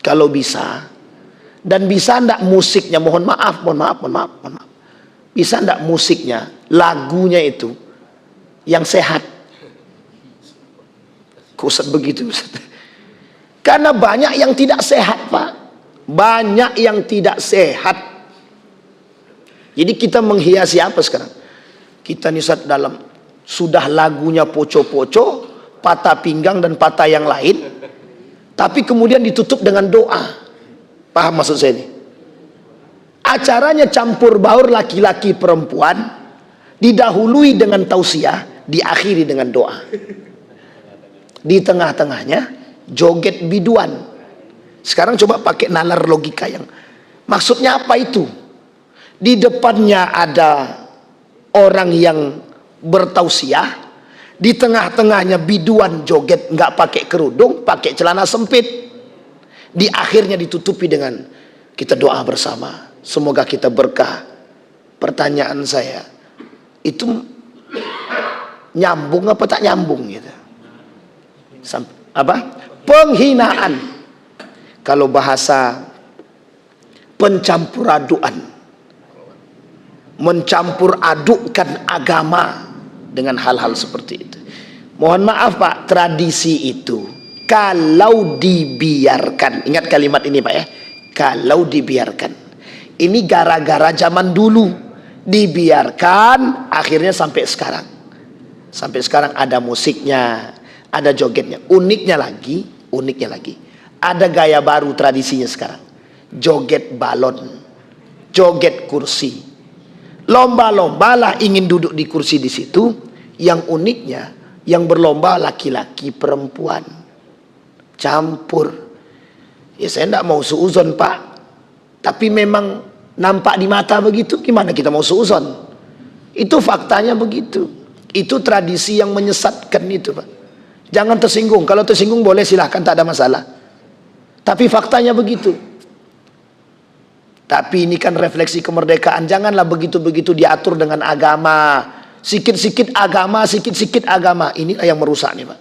Kalau bisa, dan bisa enggak musiknya, mohon maaf, bisa enggak musiknya, lagunya itu yang sehat? Kusat begitu, Ustaz. Karena banyak yang tidak sehat, Pak. Banyak yang tidak sehat. Jadi kita menghiasi apa sekarang? Kita nih, Ustaz, dalam sudah lagunya poco-poco, patah pinggang dan patah yang lain, tapi kemudian ditutup dengan doa. Paham maksud saya ini? Acaranya campur baur laki-laki perempuan, didahului dengan tausiah, diakhiri dengan doa. Di tengah-tengahnya joget biduan. Sekarang coba pakai nalar logika yang maksudnya apa itu? Di depannya ada orang yang bertausiah, di tengah-tengahnya biduan joget, nggak pakai kerudung, pakai celana sempit. Di akhirnya ditutupi dengan kita doa bersama, semoga kita berkah. Pertanyaan saya, itu nyambung apa tak nyambung gitu? Apa? Penghinaan. Kalau bahasa pencampuraduan, mencampur adukkan agama dengan hal-hal seperti itu. Mohon maaf, Pak, tradisi itu kalau dibiarkan, ingat kalimat ini, Pak, ya, kalau dibiarkan, ini gara-gara zaman dulu dibiarkan, akhirnya sampai sekarang ada musiknya, ada jogetnya. Uniknya lagi ada gaya baru tradisinya sekarang, joget balon, joget kursi. Lomba-lombalah ingin duduk di kursi di situ. Yang uniknya, yang berlomba laki-laki perempuan, campur. Ya saya tidak mau suuzon, Pak, tapi memang nampak di mata begitu. Gimana kita mau suuzon? Itu faktanya begitu. Itu tradisi yang menyesatkan itu, Pak. Jangan tersinggung. Kalau tersinggung boleh, silahkan, tak ada masalah. Tapi faktanya begitu. Tapi ini kan refleksi kemerdekaan. Janganlah begitu-begitu diatur dengan agama. Sikit-sikit agama, sikit-sikit agama. Inilah yang merusak nih, Pak.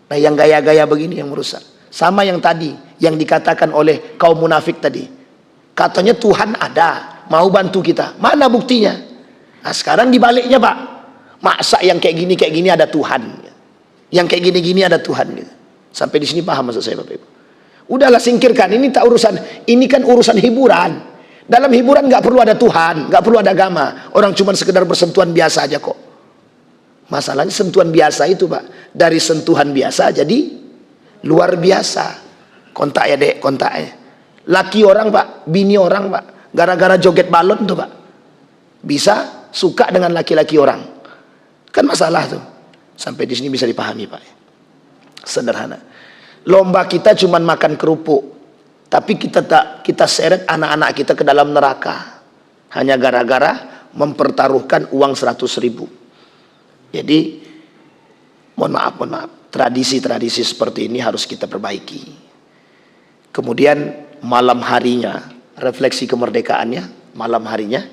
Nah, yang gaya-gaya begini yang merusak. Sama yang tadi, yang dikatakan oleh kaum munafik tadi. Katanya Tuhan ada, mau bantu kita. Mana buktinya? Nah, sekarang dibaliknya, Pak. Masa yang kayak gini ada Tuhan? Yang kayak gini-gini ada Tuhan gitu. Sampai di sini paham maksud saya, Bapak Ibu? Udahlah, singkirkan. Ini tak urusan. Ini kan urusan hiburan. Dalam hiburan nggak perlu ada Tuhan, nggak perlu ada agama. Orang cuma sekedar bersentuhan biasa aja kok. Masalahnya sentuhan biasa itu, Pak, dari sentuhan biasa jadi luar biasa. Kontak ya, Dek, kontak ya. Laki orang, Pak, bini orang, Pak, gara-gara joget balon tuh, Pak, bisa suka dengan laki-laki orang. Kan masalah tuh. Sampai di sini bisa dipahami, Pak. Sederhana. Lomba kita cuma makan kerupuk. Tapi kita seret anak-anak kita ke dalam neraka hanya gara-gara mempertaruhkan uang 100.000. Jadi mohon maaf, tradisi-tradisi seperti ini harus kita perbaiki. Kemudian malam harinya, refleksi kemerdekaannya, malam harinya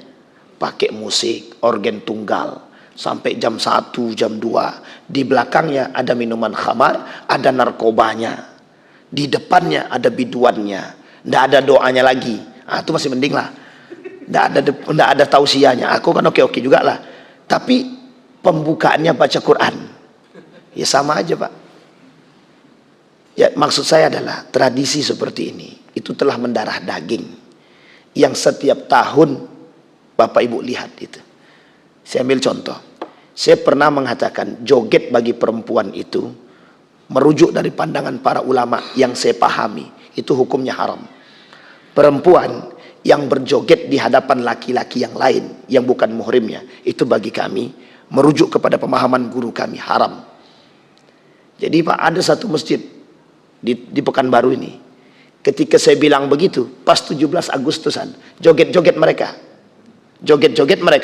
pakai musik, organ tunggal sampai jam 1, jam 2. Di belakangnya ada minuman khamar, ada narkobanya. Di depannya ada biduannya, ndak ada doanya lagi. Ah, itu masih mending lah. Ndak ada tausiahnya. Aku kan oke juga lah. Tapi pembukaannya baca Quran. Ya sama aja, Pak. Ya, maksud saya adalah tradisi seperti ini itu telah mendarah daging yang setiap tahun Bapak Ibu lihat itu. Saya ambil contoh. Saya pernah mengatakan joget bagi perempuan itu merujuk dari pandangan para ulama yang saya pahami itu hukumnya haram. Perempuan yang berjoget di hadapan laki-laki yang lain yang bukan muhrimnya itu bagi kami merujuk kepada pemahaman guru kami haram. Jadi Pak, ada satu masjid di Pekanbaru ini, ketika saya bilang begitu pas 17 Agustusan joget-joget mereka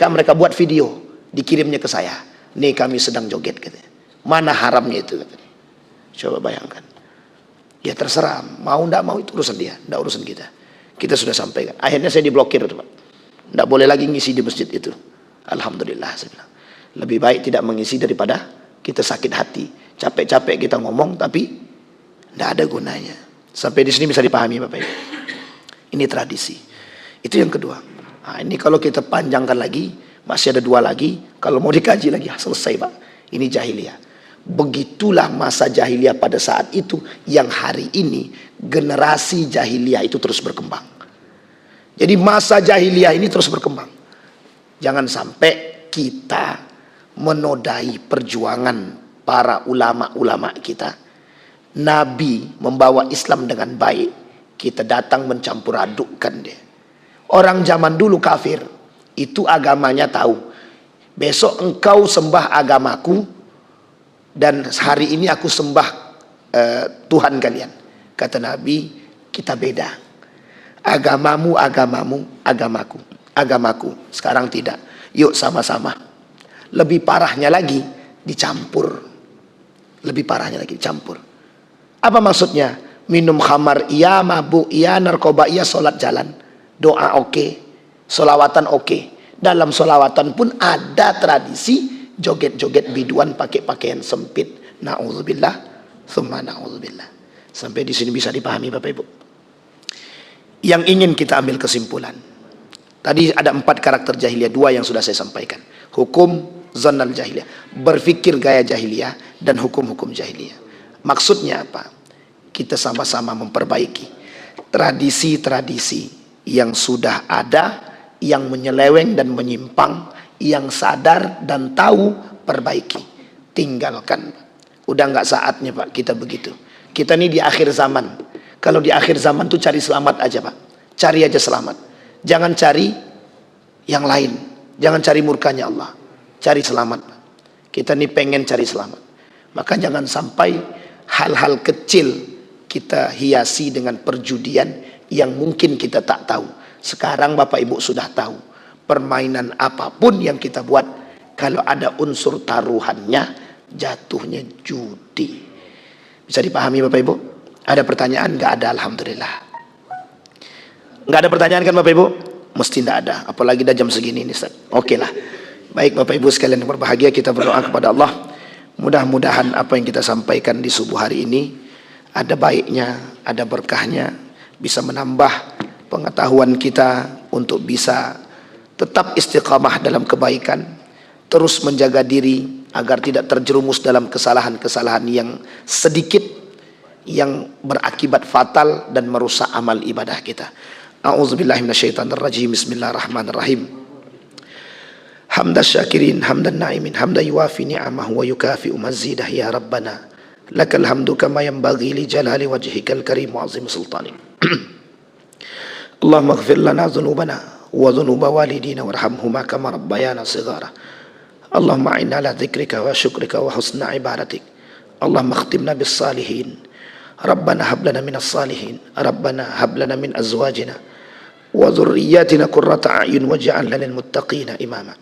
mereka buat video dikirimnya ke saya, nih kami sedang joget katanya. Mana haramnya itu katanya. Coba bayangkan. Ya terserah, mau ndak mau itu urusan dia, ndak urusan kita. Kita sudah sampaikan. Akhirnya saya diblokir tuh Pak. Ndak boleh lagi ngisi di masjid itu. Alhamdulillah saya bilang. Lebih baik tidak mengisi daripada kita sakit hati. Capek-capek kita ngomong tapi ndak ada gunanya. Sampai di sini bisa dipahami Bapak Ibu. Ini tradisi. Itu yang kedua. Nah, ini kalau kita panjangkan lagi, masih ada 2 lagi. Kalau mau dikaji lagi, selesai Pak. Ini jahiliyah. Begitulah masa jahiliyah pada saat itu, yang hari ini generasi jahiliyah itu terus berkembang. Jadi masa jahiliyah ini terus berkembang. Jangan sampai kita menodai perjuangan para ulama-ulama kita. Nabi membawa Islam dengan baik, kita datang mencampur adukkan dia. Orang zaman dulu kafir, itu agamanya tahu. Besok engkau sembah agamaku, dan hari ini aku sembah Tuhan kalian. Kata Nabi, kita beda. Agamamu, agamaku. Sekarang tidak. Yuk sama-sama. Lebih parahnya lagi, dicampur. Apa maksudnya? Minum khamar iya, mabuk iya, narkoba iya, sholat jalan. Doa oke, sholawatan oke. Dalam sholawatan pun ada tradisi joget-joget biduan pakai pakaian sempit. Na'udzubillah, thumma na'udzubillah. Sampai di sini bisa dipahami Bapak Ibu. Yang ingin kita ambil kesimpulan. Tadi ada 4 karakter jahiliyah, 2 yang sudah saya sampaikan. Hukum zannal jahiliyah, berpikir gaya jahiliyah, dan hukum-hukum jahiliyah. Maksudnya apa? Kita sama-sama memperbaiki tradisi-tradisi yang sudah ada, yang menyeleweng dan menyimpang, yang sadar dan tahu, perbaiki, tinggalkan. Udah nggak saatnya Pak kita begitu. Kita ini di akhir zaman. Kalau di akhir zaman tuh cari selamat aja Pak. Cari aja selamat. Jangan cari yang lain. Jangan cari murkanya Allah. Cari selamat. Kita ini pengen cari selamat. Maka jangan sampai hal-hal kecil kita hiasi dengan perjudian yang mungkin kita tak tahu. Sekarang Bapak Ibu sudah tahu. Permainan apapun yang kita buat, kalau ada unsur taruhannya, jatuhnya judi. Bisa dipahami Bapak Ibu? Ada pertanyaan? Nggak ada, alhamdulillah. Nggak ada pertanyaan kan Bapak Ibu? Mesti nggak ada. Apalagi dah jam segini nih Ustaz. Oke lah. Baik Bapak Ibu sekalian yang berbahagia, kita berdoa kepada Allah. Mudah-mudahan apa yang kita sampaikan di subuh hari ini ada baiknya, ada berkahnya, bisa menambah pengetahuan kita untuk bisa tetap istiqamah dalam kebaikan, terus menjaga diri agar tidak terjerumus dalam kesalahan-kesalahan yang sedikit yang berakibat fatal dan merusak amal ibadah kita. A'udzubillahi minasyaitonirrajim. Bismillahirrahmanirrahim. Hamdan syakirin, hamdan na'imin, hamdan yuafi ni'amahu wa yukafi'u mazidah ya Rabbana. Lakal hamdu kama yanbaghi li jalali wajhikal karim wa azim sultanik. Allahumma ighfir lana dhunubana wa dhunuba walidina warhamhuma kama rabbayana shighara. Allahumma a'inna ala dhikrika wa syukrika wa husna ibadatik. Allahumma akhtimna bis salihin. Rabbana hab lana minas salihin. Rabbana hab lana min azwajina wa dhurriyyatina qurrata a'yun waj'alna lil muttaqina imama.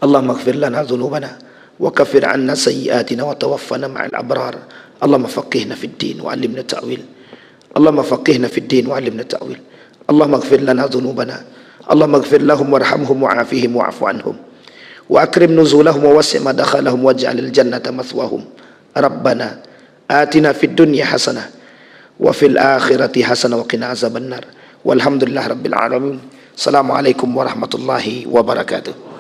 Allahumma ighfir lana dhunubana wa kaffir 'anna sayyi'atina wa tawaffana ma'al abrar. Allahumma faqihna fid din wa 'allimna ta'wil. Allahumma faqihna fid din wa 'allimna ta'wil. Allahumma ighfir lana dhunubana. Allahumma ighfir lahum warhamhum wa'afihim wa'fu 'anhum wa akrim nuzulahum wa wasi' madkhalahum waj'alil jannata mathwahum. Rabbana atina fid dunya hasanah wa fil akhirati hasanah wa qina azabannar. Walhamdulillah rabbil alamin. Assalamualaikum warahmatullahi wabarakatuh.